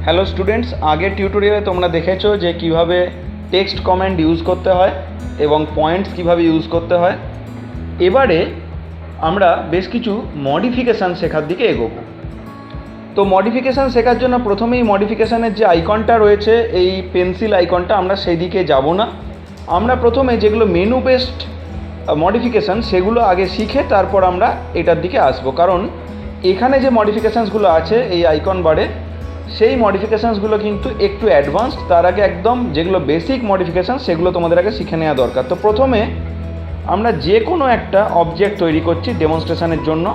Hello students, আগের টিউটোরিয়ালে তোমরা দেখেছো যে কিভাবে টেক্সট কমেন্ট ইউজ করতে হয় এবং পয়েন্টস কিভাবে ইউজ করতে হয়। এবারে আমরা বেশ কিছু মডিফিকেশান শেখার দিকে এগোবো। তো মডিফিকেশান শেখার জন্য প্রথমেই মডিফিকেশানের যে আইকনটা রয়েছে, এই পেন্সিল আইকনটা, আমরা সেই দিকে যাব না। আমরা প্রথমে যেগুলো মেনু বেসড মডিফিকেশান সেগুলো আগে শিখে তারপর আমরা এটার দিকে আসবো, কারণ এখানে যে মডিফিকেশানসগুলো আছে এই আইকন বারে, সেই মডিফিকেশানসগুলো কিন্তু একটু অ্যাডভান্সড। তার আগে একদম যেগুলো বেসিক মডিফিকেশান সেগুলো তোমাদের আগে শিখে নেওয়া দরকার। তো প্রথমে আমরা যে কোনো একটা অবজেক্ট তৈরি করছি ডেমনস্ট্রেশনের জন্য।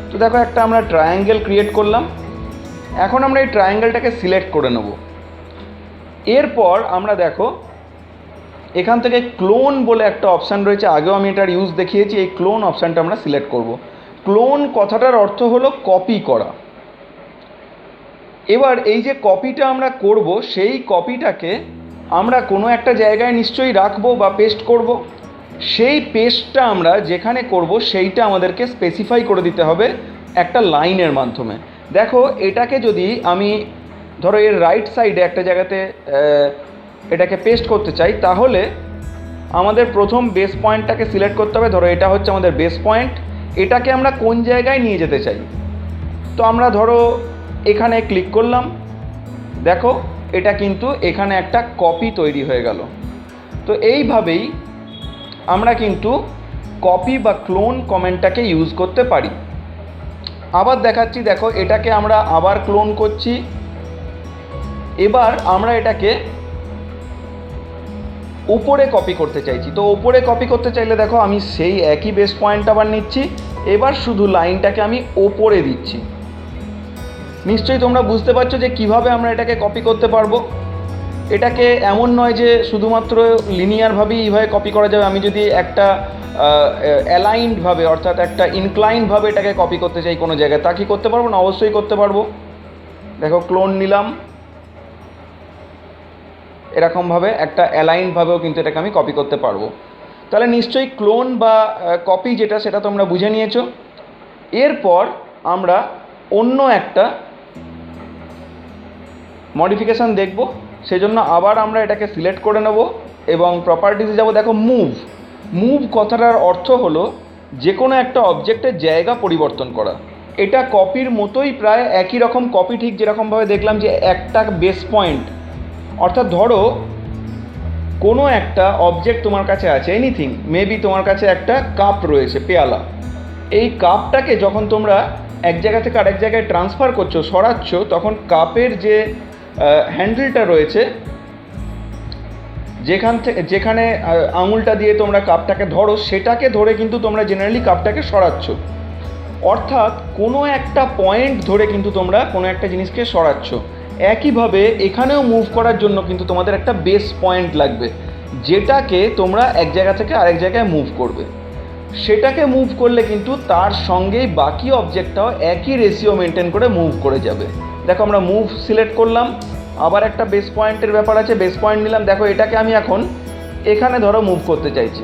তো দেখো, একটা আমরা ট্রায়াঙ্গেল ক্রিয়েট করলাম। এখন আমরা এই ট্রায়াঙ্গেলটাকে সিলেক্ট করে নেব। এরপর আমরা দেখো এখান থেকে ক্লোন বলে একটা অপশান রয়েছে, আগেও আমি এটার ইউজ দেখিয়েছি। এই ক্লোন অপশানটা আমরা সিলেক্ট করব। ক্লোন কথাটার অর্থ হলো কপি করা। এবার এই যে কপিটা আমরা করব, সেই কপিটাকে আমরা কোনো একটা জায়গায় নিশ্চয়ই রাখবো বা পেস্ট করব। সেই পেস্টটা আমরা যেখানে করব সেইটা আমাদেরকে স্পেসিফাই করে দিতে হবে একটা লাইনের মাধ্যমে। দেখো, এটাকে যদি আমি ধরো এর রাইট সাইডে একটা জায়গাতে এটাকে পেস্ট করতে চাই, তাহলে আমাদের প্রথম বেস পয়েন্টটাকে সিলেক্ট করতে হবে। ধরো এটা হচ্ছে আমাদের বেস পয়েন্ট। এটাকে আমরা কোন জায়গায় নিয়ে যেতে চাই, তো আমরা ধরো এখানে ক্লিক করলাম। দেখো, এটা কিন্তু এখানে একটা কপি তৈরি হয়ে গেল। তো এইভাবেই আমরা কিন্তু কপি বা ক্লোন কমেন্টটাকে ইউজ করতে পারি। আবার দেখাচ্ছি, দেখো এটাকে আমরা আবার ক্লোন করছি। এবার আমরা এটাকে উপরে কপি করতে চাইছি। তো উপরে কপি করতে চাইলে দেখো আমি সেই একই বেস পয়েন্ট আবার নিচ্ছি। এবার শুধু লাইনটাকে আমি ওপরে দিচ্ছি। নিশ্চয়ই তোমরা বুঝতে পারছো যে কিভাবে আমরা এটাকে কপি করতে পারবো। এটাকে এমন নয় যে শুধুমাত্র লিনিয়ারভাবেই এইভাবে কপি করা যাবে। আমি যদি একটা অ্যালাইনডভাবে, অর্থাৎ একটা ইনক্লাইনভাবে এটাকে কপি করতে চাই কোনো জায়গায়, তা কি করতে পারবো না? অবশ্যই করতে পারবো। দেখো, ক্লোন নিলাম, এরকমভাবে একটা অ্যালাইনভাবেও কিন্তু এটাকে আমি কপি করতে পারবো। তাহলে নিশ্চয়ই ক্লোন বা কপি যেটা, সেটা তোমরা বুঝে নিয়েছো। এরপর আমরা অন্য একটা মডিফিকেশান দেখব। সেজন্য আবার আমরা এটাকে সিলেক্ট করে নেব এবং প্রপার্টিসে যাব। দেখো, মুভ কথাটার অর্থ হলো যে কোনো একটা অবজেক্টের জায়গা পরিবর্তন করা। এটা কপির মতোই, প্রায় একই রকম কপি, ঠিক যেরকমভাবে দেখলাম যে একটা বেস পয়েন্ট, অর্থাৎ ধরো কোনো একটা অবজেক্ট তোমার কাছে আছে, এনিথিং, মেবি তোমার কাছে একটা কাপ রয়েছে, পেয়ালা। এই কাপটাকে যখন তোমরা এক জায়গা থেকে আরেক জায়গায় ট্রান্সফার করছো, সরাচ্ছ, তখন কাপের যে হ্যান্ডেলটা রয়েছে, যেখানে আঙুলটা দিয়ে তোমরা কাপটাকে ধরো, সেটাকে ধরে কিন্তু তোমরা জেনারেলি কাপটাকে সরাচ্ছ। অর্থাৎ কোনো একটা পয়েন্ট ধরে কিন্তু তোমরা কোনো একটা জিনিসকে সরাচ্ছ। একইভাবে এখানেও মুভ করার জন্য কিন্তু তোমাদের একটা বেস পয়েন্ট লাগবে, যেটাকে তোমরা এক জায়গা থেকে আরেক জায়গায় মুভ করবে। সেটাকে মুভ করলে কিন্তু তার সঙ্গেই বাকি অবজেক্টটাও একই রেশিও মেনটেন করে মুভ করে যাবে। দেখো, আমরা মুভ সিলেক্ট করলাম, আবার একটা বেস পয়েন্টের ব্যাপার আছে, বেস পয়েন্ট নিলাম। দেখো, এটাকে আমি এখন এখানে ধরো মুভ করতে চাইছি,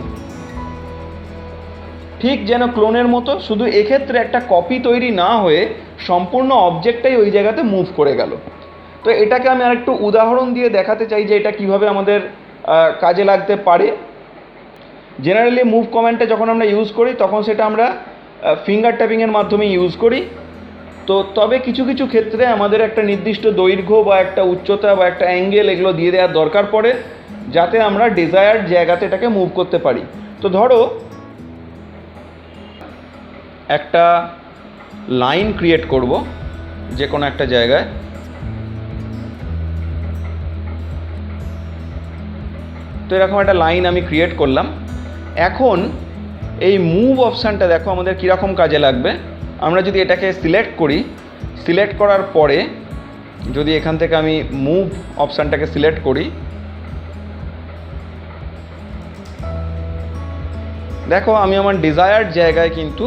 ঠিক যেন ক্লোনের মতো, শুধু এক্ষেত্রে একটা কপি তৈরি না হয়ে সম্পূর্ণ অবজেক্টটাই ওই জায়গাতে মুভ করে গেল। তো এটাকে আমি আরেকটু উদাহরণ দিয়ে দেখাতে চাই যে এটা কিভাবে আমাদের কাজে লাগতে পারে। জেনারেলি মুভ কমেন্টটা যখন আমরা ইউজ করি তখন সেটা আমরা ফিঙ্গার ট্যাপিংয়ের মাধ্যমে ইউজ করি। তো তবে কিছু কিছু ক্ষেত্রে আমাদের একটা নির্দিষ্ট দৈর্ঘ্য বা একটা উচ্চতা বা একটা অ্যাঙ্গেল এগুলো দিয়ে দেওয়ার দরকার পড়ে, যাতে আমরা ডিজায়ার্ড জায়গাতে এটাকে মুভ করতে পারি। তো ধরো একটা লাইন ক্রিয়েট করব যে কোনো একটা জায়গায়। তো এরকম একটা লাইন আমি ক্রিয়েট করলাম। এখন এই মুভ অপশানটা দেখো আমাদের কীরকম কাজে লাগবে। আমরা যদি এটাকে সিলেক্ট করি, সিলেক্ট করার পরে যদি এখান থেকে আমি মুভ অপশানটাকে সিলেক্ট করি, দেখো আমি আমার ডিজায়ার্ড জায়গায় কিন্তু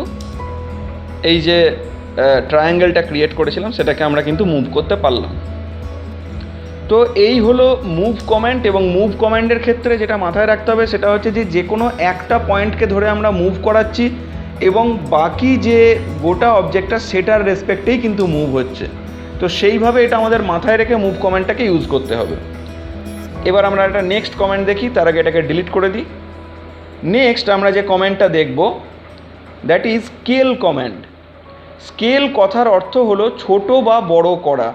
এই যে ট্রায়াঙ্গেলটা ক্রিয়েট করেছিলাম সেটাকে আমরা কিন্তু মুভ করতে পারলাম। তো এই হলো মুভ কমেন্ট। এবং মুভ কমেন্টের ক্ষেত্রে যেটা মাথায় রাখতে হবে সেটা হচ্ছে যে কোনো একটা পয়েন্টকে ধরে আমরা মুভ করাচ্ছি, এবং বাকি যে গোটা অবজেক্টটা সেটার রেসপেক্টেই কিন্তু মুভ হচ্ছে। তো সেইভাবে এটা আমাদের মাথায় রেখে মুভ কমেন্টটাকে ইউজ করতে হবে। এবার আমরা একটা নেক্সট কমেন্ট দেখি, তার আগে এটাকে ডিলিট করে দিই। নেক্সট আমরা যে কমেন্টটা দেখব that is scale comment. Scale কথার অর্থ হলো ছোট বা বড় করা।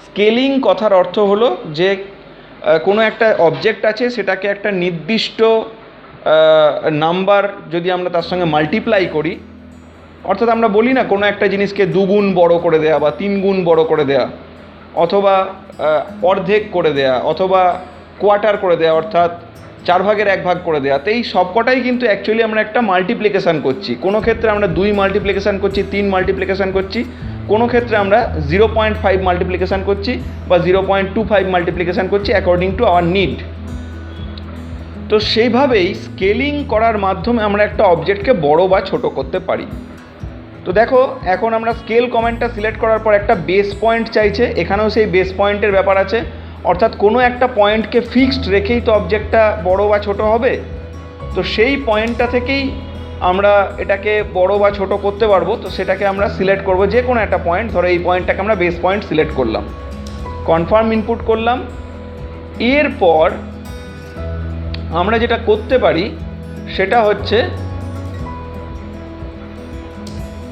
স্কেলিং কথার অর্থ হলো যে কোনো একটা অবজেক্ট আছে সেটাকে একটা নির্দিষ্ট নাম্বার যদি আমরা তার সঙ্গে মাল্টিপ্লাই করি, অর্থাৎ আমরা বলি না কোনো একটা জিনিসকে দুগুণ বড় করে দেয়া বা তিনগুণ বড় করে দেয়া, অথবা অর্ধেক করে দেয়া, অথবা কোয়ার্টার করে দেয়া, অর্থাৎ 1/4 করে দেয়া। তো এই সবকটাই কিন্তু অ্যাকচুয়ালি আমরা একটা মাল্টিপ্লিকেশান করছি। কোনো ক্ষেত্রে আমরা 2 মাল্টিপ্লিকেশান করছি, 3 মাল্টিপ্লিকেশান করছি, কোনো ক্ষেত্রে আমরা 0.5 মাল্টিপ্লিকেশান করছি বা 0.25 মাল্টিপ্লিকেশান করছি অ্যাকর্ডিং টু আওয়ার নিড। তো সেইভাবেই স্কেলিং করার মাধ্যমে আমরা একটা অবজেক্টকে বড় বা ছোট করতে পারি। তো দেখো এখন আমরা স্কেল কমেন্টটা সিলেক্ট করার পর একটা বেস পয়েন্ট চাইছে, এখানেও সেই বেস পয়েন্টের ব্যাপার আছে, অর্থাৎ কোনো একটা পয়েন্টকে ফিক্সড রেখেই তো অবজেক্টটা বড় বা ছোট হবে। তো সেই পয়েন্টটা থেকেই আমরা এটাকে বড় বা ছোট করতে পারবো। তো সেটাকে আমরা সিলেক্ট করব যে কোনো একটা পয়েন্ট, ধরো এই পয়েন্টটাকে আমরা বেস পয়েন্ট সিলেক্ট করলাম, কনফার্ম ইনপুট করলাম। এরপর আমরা যেটা করতে পারি সেটা হচ্ছে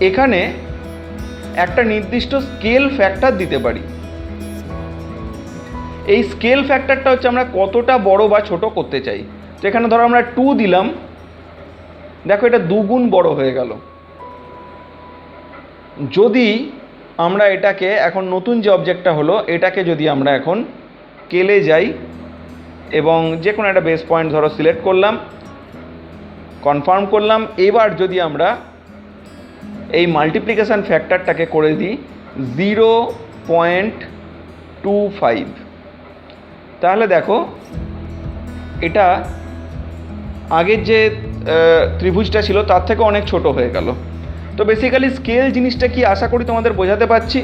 এখানে একটা নির্দিষ্ট স্কেল ফ্যাক্টর দিতে পারি। এই স্কেল ফ্যাক্টরটা হচ্ছে আমরা কতটা বড় বা ছোট করতে চাই। তো এখানে ধরো আমরা 2 দিলাম, দেখো এটা 2 গুণ বড় হয়ে গেল। যদি আমরা এটাকে এখন নতুন যে অবজেক্টটা হলো এটাকে যদি আমরা এখন স্কেলে যাই এবং যে কোনো একটা বেস পয়েন্ট ধরো সিলেক্ট করলাম, কনফার্ম করলাম। এবার যদি আমরা এই মাল্টিপ্লিকেশান ফ্যাক্টরটাকে করে দিই 0.25, তাহলে দেখো এটা আগের যে ত্রিভুজটা ছিল তার থেকে অনেক ছোট হয়ে গেল। তো বেসিক্যালি স্কেল জিনিসটা কি আশা করি তোমাদের বোঝাতে পারছি।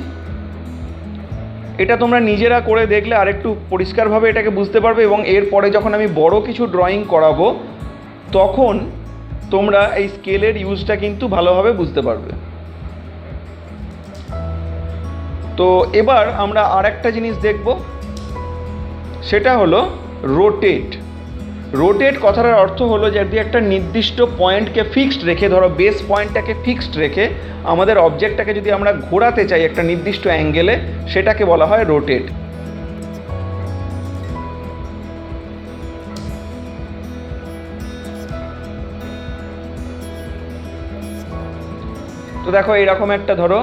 এটা তোমরা নিজেরা করে দেখলে আরেকটু পরিষ্কারভাবে এটাকে বুঝতে পারবে, এবং এরপরে যখন আমি বড় কিছু ড্রয়িং করাবো তখন তোমরা এই স্কেলের ইউজটা কিন্তু ভালোভাবে বুঝতে পারবে। তো এবার আমরা আরেকটা জিনিস দেখব, সেটা হলো রোটেট। রোটেট কথাটার অর্থ হলো যদি একটা নির্দিষ্ট পয়েন্টকে ফিক্সড রেখে, ধরো বেস পয়েন্টটাকে ফিক্সড রেখে আমাদের অবজেক্টটাকে যদি আমরা ঘোরাতে চাই একটা নির্দিষ্ট অ্যাঙ্গেলে, সেটাকে বলা হয় রোটেট। তো দেখো এইরকম একটা ধরো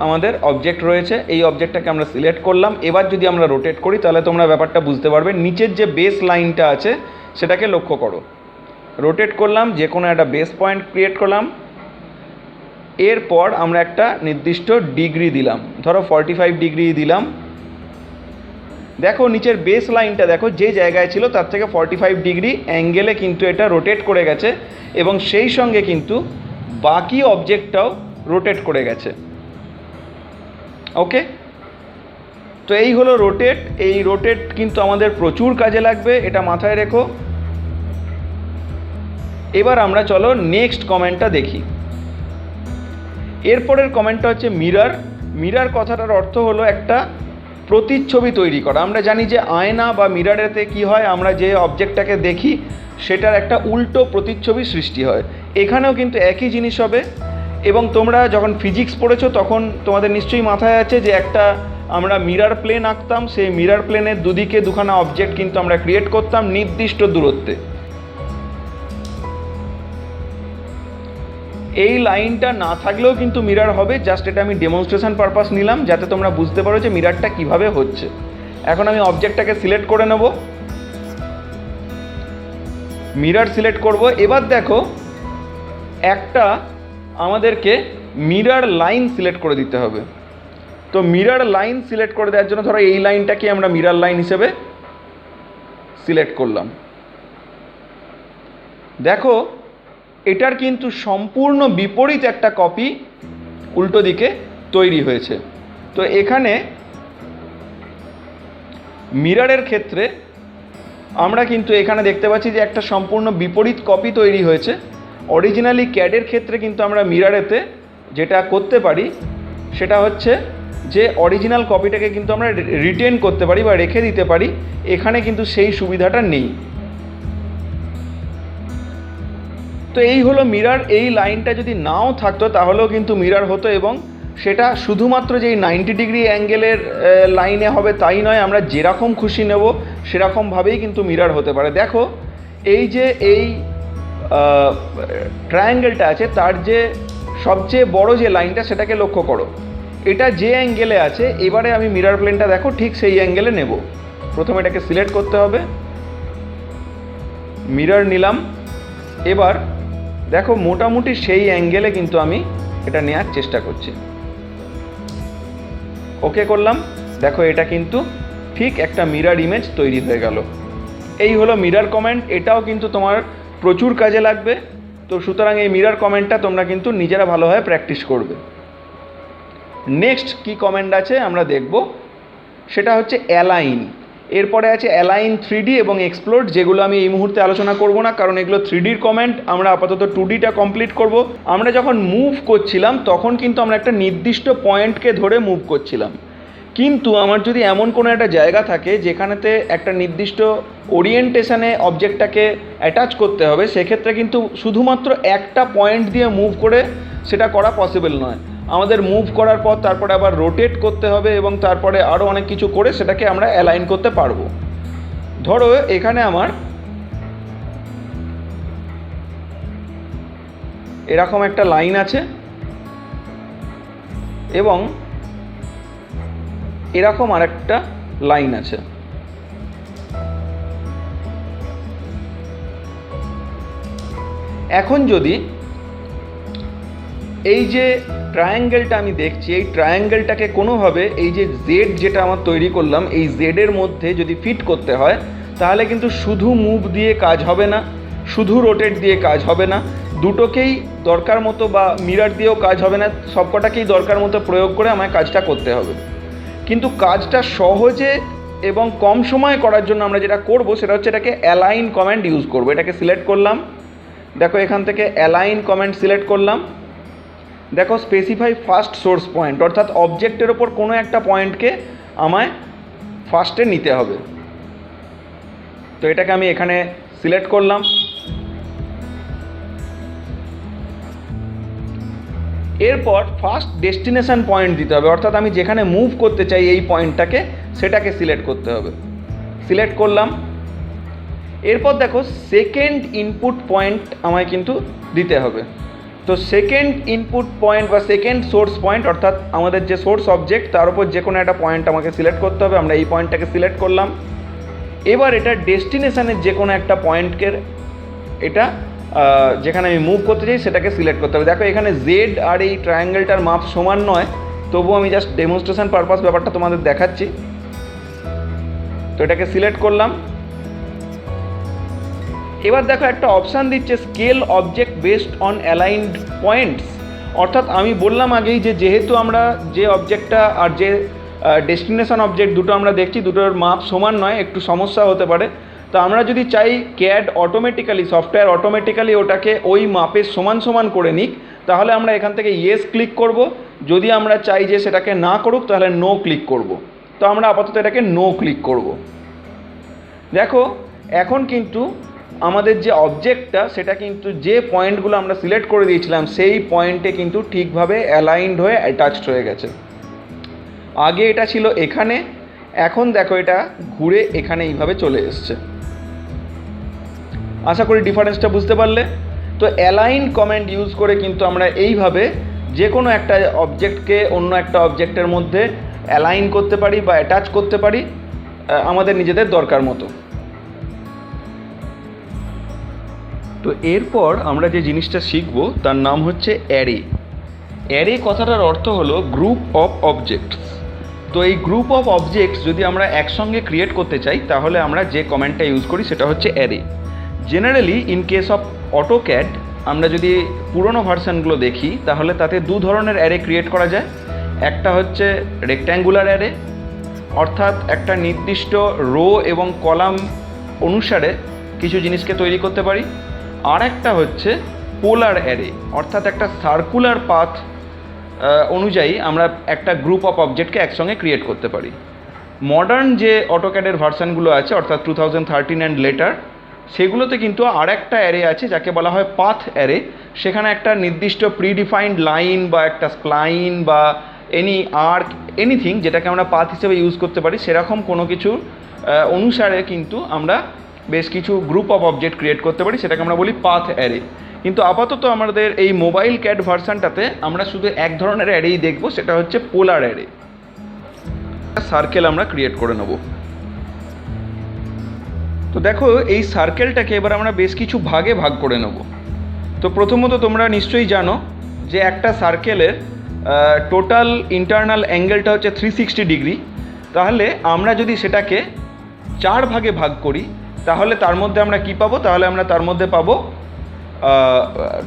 আমাদের অবজেক্ট রয়েছে, এই অবজেক্টটাকে আমরা সিলেক্ট করলাম। এবার যদি আমরা রোটেট করি তাহলে তোমরা ব্যাপারটা বুঝতে পারবে। নিচের যে বেস লাইনটা আছে সেটাকে লক্ষ্য করো, রোটেট করলাম, যে কোনো একটা বেস পয়েন্ট ক্রিয়েট করলাম, এরপর আমরা একটা নির্দিষ্ট ডিগ্রি দিলাম, ধরো 45 ডিগ্রি দিলাম। দেখো নিচের বেস লাইনটা দেখো যে জায়গায় ছিল তার থেকে 45 ডিগ্রি অ্যাঙ্গেলে কিন্তু এটা রোটেট করে গেছে, এবং সেই সঙ্গে কিন্তু বাকি অবজেক্টটাও রোটেট করে গেছে। ওকে, তো এই হলো রোটেট। এই রোটেট কিন্তু আমাদের প্রচুর কাজে লাগবে, এটা মাথায় রেখো। এবার আমরা চলো নেক্সট কমেন্টটা দেখি। এরপরের কমেন্টটা হচ্ছে মিরর। মিরর কথাটার অর্থ হলো একটা প্রতিচ্ছবি তৈরি করা। আমরা জানি যে আয়না বা মিররেতে কি হয়, আমরা যে অবজেক্টটাকে দেখি সেটার একটা উল্টো প্রতিচ্ছবি সৃষ্টি হয়। এখানেও কিন্তু একই জিনিস হবে। এবং তোমরা যখন ফিজিক্স পড়েছো তখন তোমাদের নিশ্চয়ই মাথায় আছে যে একটা আমরা মিরর প্লেন আঁকতাম, সেই মিরর প্লেনের দুদিকে দুখানা অবজেক্ট কিন্তু আমরা ক্রিয়েট করতাম নির্দিষ্ট দূরত্বে। এই লাইনটা না থাকলেও কিন্তু মিরর হবে, জাস্ট এটা আমি ডেমনস্ট্রেশন পারপাস নিলাম যাতে তোমরা বুঝতে পারো যে মিররটা কিভাবে হচ্ছে। এখন আমি অবজেক্টটাকে সিলেক্ট করে নেব, মিরর সিলেক্ট করব। এবার দেখো একটা আমাদেরকে মিরর লাইন সিলেক্ট করে দিতে হবে। তো মিরর লাইন সিলেক্ট করে দেওয়ার জন্য ধরো এই লাইনটাকে আমরা মিরর লাইন হিসেবে সিলেক্ট করলাম। দেখো এটার কিন্তু সম্পূর্ণ বিপরীত একটা কপি উল্টো দিকে তৈরি হয়েছে। তো এখানে মিররের ক্ষেত্রে আমরা কিন্তু এখানে দেখতে পাচ্ছি যে একটা সম্পূর্ণ বিপরীত কপি তৈরি হয়েছে। অরিজিনালি ক্যাডের ক্ষেত্রে কিন্তু আমরা মিরারেতে যেটা করতে পারি সেটা হচ্ছে যে অরিজিনাল কপিটাকে কিন্তু আমরা রিটেন করতে পারি বা রেখে দিতে পারি, এখানে কিন্তু সেই সুবিধাটা নেই। তো এই হলো মিরার। এই লাইনটা যদি নাও থাকতো তাহলেও কিন্তু মিরার হতো, এবং সেটা শুধুমাত্র যেই 90 ডিগ্রি অ্যাঙ্গেলের লাইনে হবে তাই নয়, আমরা যেরকম খুশি নেব সেরকমভাবেই কিন্তু মিরার হতে পারে। দেখো এই যে এই ট্রায়াঙ্গেলটা আছে তার যে সবচেয়ে বড় যে লাইনটা সেটাকে লক্ষ্য করো, এটা যে অ্যাঙ্গেলে আছে, এবারে আমি মিরার প্লেনটা দেখো ঠিক সেই অ্যাঙ্গেলে নেব। প্রথমে এটাকে সিলেক্ট করতে হবে, মিরার নিলাম, এবার দেখো মোটামুটি সেই অ্যাঙ্গেলে কিন্তু আমি এটা নেওয়ার চেষ্টা করছি। ওকে করলাম, দেখো এটা কিন্তু ঠিক একটা মিরার ইমেজ তৈরি হয়ে গেল। এই হলো মিরার কমেন্ট, এটাও কিন্তু তোমার প্রচুর কাজে লাগবে। তো সুতরাং এই মিরার কমেন্টটা তোমরা কিন্তু নিজেরা ভালোভাবে প্র্যাকটিস করবে। নেক্সট কি কমেন্ট আছে আমরা দেখব, সেটা হচ্ছে অ্যালাইন। এরপরে আছে অ্যালাইন 3D এবং এক্সপ্লোর, যেগুলো আমি এই মুহূর্তে আলোচনা করব না, কারণ এগুলো 3Dর কমেন্ট। আমরা আপাতত 2Dটা কমপ্লিট করব। আমরা যখন মুভ করছিলাম তখন কিন্তু আমরা একটা নির্দিষ্ট পয়েন্টকে ধরে মুভ করছিলাম, কিন্তু আমার যদি এমন কোনো একটা জায়গা থাকে যেখানেতে একটা নির্দিষ্ট ওরিয়েন্টেশনে অবজেক্টটাকে অ্যাটাচ করতে হবে, সেক্ষেত্রে কিন্তু শুধুমাত্র একটা পয়েন্ট দিয়ে মুভ করে সেটা করা পসিবল নয়। আমাদের মুভ করার পর তারপরে আবার রোটেট করতে হবে এবং তারপরে আরও অনেক কিছু করে সেটাকে আমরা অ্যালাইন করতে পারবো। ধরো এখানে আমার এরকম একটা লাইন আছে এবং এরকম আরেকটা লাইন আছে। এখন যদি এই যে ট্রায়াঙ্গেলটা আমি দেখছি, এই ট্রায়াঙ্গেলটাকে কোনোভাবে এই যে জেড যেটা আমার তৈরি করলাম এই জেডের মধ্যে যদি ফিট করতে হয়, তাহলে কিন্তু শুধু মুভ দিয়ে কাজ হবে না, শুধু রোটেট দিয়ে কাজ হবে না, দুটোকেই দরকার মতো, বা মিরার দিয়েও কাজ হবে না, সবকটাকেই দরকার মতো প্রয়োগ করে আমায় কাজটা করতে হবে। কিন্তু কাজটা সহজে এবং কম সময়ে করার জন্য আমরা যেটা করব সেটা হচ্ছে এটাকে অ্যালাইন কমান্ড ইউজ করব। এটাকে সিলেক্ট করলাম, দেখো এখান থেকে অ্যালাইন কমান্ড সিলেক্ট করলাম। দেখো স্পেসিফাই ফার্স্ট সোর্স পয়েন্ট, অর্থাৎ অবজেক্টের ওপর কোনো একটা পয়েন্টকে আমায় ফার্স্টে নিতে হবে। তো এটাকে আমি এখানে সিলেক্ট করলাম। এরপর ফার্স্ট ডেস্টিনেশন পয়েন্ট দিতে হবে, অর্থাৎ আমি যেখানে মুভ করতে চাই এই পয়েন্টটাকে সেটাকে সিলেক্ট করতে হবে। সিলেক্ট করলাম। এরপর দেখো সেকেন্ড ইনপুট পয়েন্ট আমায় কিন্তু দিতে হবে। তো সেকেন্ড ইনপুট পয়েন্ট বা সেকেন্ড সোর্স পয়েন্ট, অর্থাৎ আমাদের যে সোর্স অবজেক্ট তার উপর যে কোনো একটা পয়েন্ট আমাকে সিলেক্ট করতে হবে। আমরা এই পয়েন্টটাকে সিলেক্ট করলাম। এবার এটা ডেস্টিনেশনের যে কোনো একটা পয়েন্টকে, এটা যেখানে আমি মুভ করতে চাই সেটাকে সিলেক্ট করতে হবে। দেখো এখানে জেড আর এই ট্রায়াঙ্গেলটার মাপ সমান নয়, তবুও আমি জাস্ট ডেমনস্ট্রেশন পারপাস ব্যাপারটা তোমাদের দেখাচ্ছি। তো এটাকে সিলেক্ট করলাম। এবার দেখো একটা অপশান দিচ্ছে scale object based on aligned points, অর্থাৎ আমি বললাম আগেই যে যেহেতু আমরা যে অবজেক্টটা আর যে ডেস্টিনেশন অবজেক্ট দুটো আমরা দেখছি দুটোর মাপ সমান নয়, একটু সমস্যা হতে পারে। তো আমরা যদি চাই ক্যাড অটোমেটিক্যালি, সফটওয়্যার অটোমেটিক্যালি ওটাকে ওই মাপের সমান সমান করে নিক, তাহলে আমরা এখান থেকে ইয়েস ক্লিক করব। যদি আমরা চাই যে সেটাকে না করুক তাহলে নো ক্লিক করব। তো আমরা আপাতত এটাকে নো ক্লিক করব। দেখো এখন কিন্তু আমাদের যে অবজেক্টটা সেটা কিন্তু যে পয়েন্টগুলো আমরা সিলেক্ট করে দিয়েছিলাম সেই পয়েন্টে কিন্তু ঠিকভাবে অ্যালাইনড হয়ে অ্যাটাচড হয়ে গেছে। আগে এটা ছিল এখানে, এখন দেখো এটা ঘুরে এখানে এইভাবে চলে এসছে। আশা করি ডিফারেন্সটা বুঝতে পারলে। তো অ্যালাইন কমান্ড ইউজ করে কিন্তু আমরা এইভাবে যে কোনো একটা অবজেক্টকে অন্য একটা অবজেক্টের মধ্যে অ্যালাইন করতে পারি বা অ্যাটাচ করতে পারি আমাদের নিজেদের দরকার মতো। তো এরপর আমরা যে জিনিসটা শিখব তার নাম হচ্ছে অ্যারে। অ্যারে কথাটার অর্থ হলো গ্রুপ অফ অবজেক্টস। তো এই গ্রুপ অফ অবজেক্টস যদি আমরা একসঙ্গে ক্রিয়েট করতে চাই তাহলে আমরা যে কমান্ডটা ইউজ করি সেটা হচ্ছে array. Generally in case of AutoCAD আমরা যদি পুরনো ভার্সানগুলো দেখি তাহলে তাতে দু ধরনের অ্যারে ক্রিয়েট করা যায়। একটা হচ্ছে রেক্ট্যাঙ্গুলার অ্যারে, অর্থাৎ একটা নির্দিষ্ট রো এবং কলাম অনুসারে কিছু জিনিসকে তৈরি করতে পারি। আর একটা হচ্ছে পোলার অ্যারে, অর্থাৎ একটা সার্কুলার পাথ অনুযায়ী আমরা একটা গ্রুপ অফ অবজেক্টকে একসঙ্গে ক্রিয়েট করতে পারি। মডার্ন যে অটোক্যাডের ভার্সানগুলো আছে অর্থাৎ 2013 অ্যান্ড লেটার, সেগুলোতে কিন্তু আর একটা অ্যারে আছে যাকে বলা হয় পাথ অ্যারে। সেখানে একটা নির্দিষ্ট প্রিডিফাইন্ড লাইন বা একটা স্প্লাইন বা এনি আর্ক এনিথিং যেটাকে আমরা পাথ হিসেবে ইউজ করতে পারি, সেরকম কোনো কিছু অনুসারে কিন্তু আমরা বেশ কিছু গ্রুপ অফ অবজেক্ট ক্রিয়েট করতে পারি, সেটাকে আমরা বলি পাথ অ্যারে। কিন্তু আপাতত আমাদের এই মোবাইল ক্যাড ভার্সানটাতে আমরা শুধু এক ধরনের অ্যারেই দেখব, সেটা হচ্ছে পোলার অ্যারে। সার্কেল আমরা ক্রিয়েট করে নেব। তো দেখো এই সার্কেলটাকে এবার আমরা বেশ কিছু ভাগে ভাগ করে নেব। তো প্রথমত তোমরা নিশ্চয়ই জানো যে একটা সার্কেলের টোটাল ইন্টারনাল অ্যাঙ্গেলটা হচ্ছে 360 ডিগ্রি। তাহলে আমরা যদি সেটাকে 4 ভাগে ভাগ করি তাহলে তার মধ্যে আমরা কি পাবো? তাহলে আমরা তার মধ্যে পাবো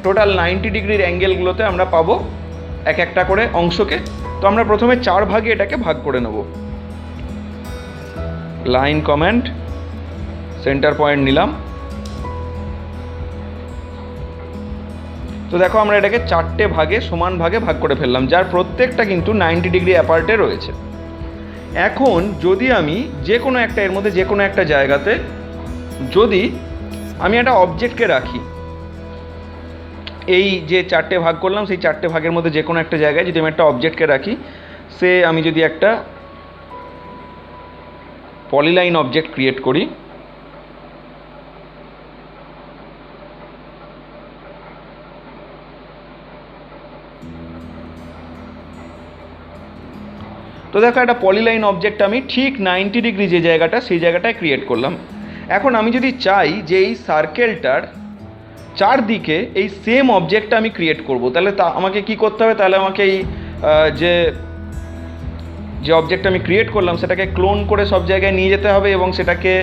টোটাল 90 ডিগ্রির অ্যাঙ্গেলগুলোতে আমরা পাবো এক একটা করে অংশকে। তো আমরা প্রথমে 4 ভাগে এটাকে ভাগ করে নেব। লাইন কমেন্ট, সেন্টার পয়েন্ট নিলাম। তো দেখো আমরা এটাকে 4টে ভাগে সমান ভাগে ভাগ করে ফেললাম, যার প্রত্যেকটা কিন্তু 90 ডিগ্রি অ্যাপার্টে রয়েছে। এখন যদি আমি যে কোনো একটা এর মধ্যে যে কোনো একটা জায়গাতে যদি আমি একটা অবজেক্টকে রাখি, এই যে 4টে ভাগ করলাম সেই 4টে ভাগের মধ্যে যে কোনো একটা জায়গায় যদি আমি একটা অবজেক্টকে রাখি, আমি যদি একটা পলিলাইন অবজেক্ট ক্রিয়েট করি, তো দেখো একটা পলিলাইন অবজেক্ট আমি ঠিক 90 ডিগ্রি যে জায়গাটা সেই জায়গাটায় ক্রিয়েট করলাম। এখন আমি যদি চাই যে এই সার্কেলটার চারদিকে এই সেম অবজেক্টটা আমি ক্রিয়েট করব, তাহলে আমাকে কি করতে হবে? তাহলে আমাকে এই যে অবজেক্টটা আমি ক্রিয়েট করলাম সেটাকে ক্লোন করে সব জায়গায় নিয়ে যেতে হবে এবং সেটাকে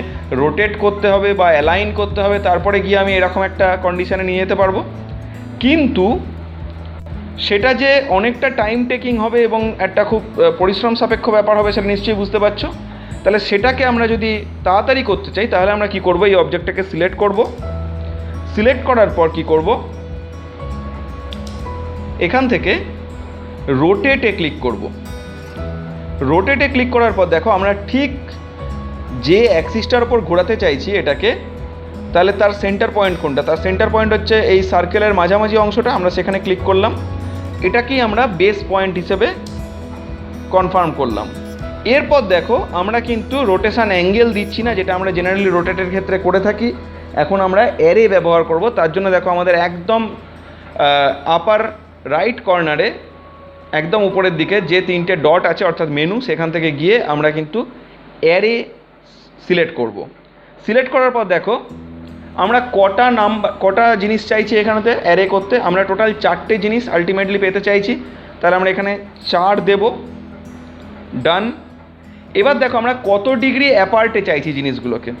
রোটেট করতে হবে বা অ্যালাইন করতে হবে, তারপরে গিয়ে আমি এরকম একটা কন্ডিশনে নিয়ে যেতে পারবো। কিন্তু সেটা যে অনেকটা টাইম টেকিং হবে এবং একটা খুব পরিশ্রম সাপেক্ষ ব্যাপার হবে সেটা নিশ্চয়ই বুঝতে পারছো। তাহলে সেটাকে আমরা যদি তাড়াতাড়ি করতে চাই তাহলে আমরা কি করব? এই অবজেক্টটাকে সিলেক্ট করব। সিলেক্ট করার পর কি করব? এখান থেকে রোটেটে ক্লিক করব। রোটেটে ক্লিক করার পর দেখো আমরা ঠিক যে অ্যাক্সিসটার উপর ঘোরাতে চাইছি এটাকে, তাহলে তার সেন্টার পয়েন্ট কোনটা? তার সেন্টার পয়েন্ট হচ্ছে এই সার্কেলের মাঝামাঝি অংশটা। আমরা সেখানে ক্লিক করলাম, এটাকেই আমরা বেস পয়েন্ট হিসেবে কনফার্ম করলাম। এরপর দেখো আমরা কিন্তু রোটেশন অ্যাঙ্গেল দিচ্ছি না, যেটা আমরা জেনারেলি রোটেটের ক্ষেত্রে করে থাকি। এখন আমরা অ্যারে ব্যবহার করব। তার জন্য দেখো আমাদের একদম আপার রাইট কর্নারে একদম উপরের দিকে যে 3টে ডট আছে অর্থাৎ মেনু, সেখান থেকে গিয়ে আমরা কিন্তু অ্যারে সিলেক্ট করব। সিলেক্ট করার পর দেখো আমরা কটা জিনিস চাইছি এখানেতে অ্যারে করতে? আমরা টোটাল 4টে জিনিস আলটিমেটলি পেতে চাইছি। তাহলে আমরা এখানে 4 দেব। ডান। এবার দেখো আমরা কত ডিগ্রি অ্যাপার্টে চাইছি জিনিসগুলোকে,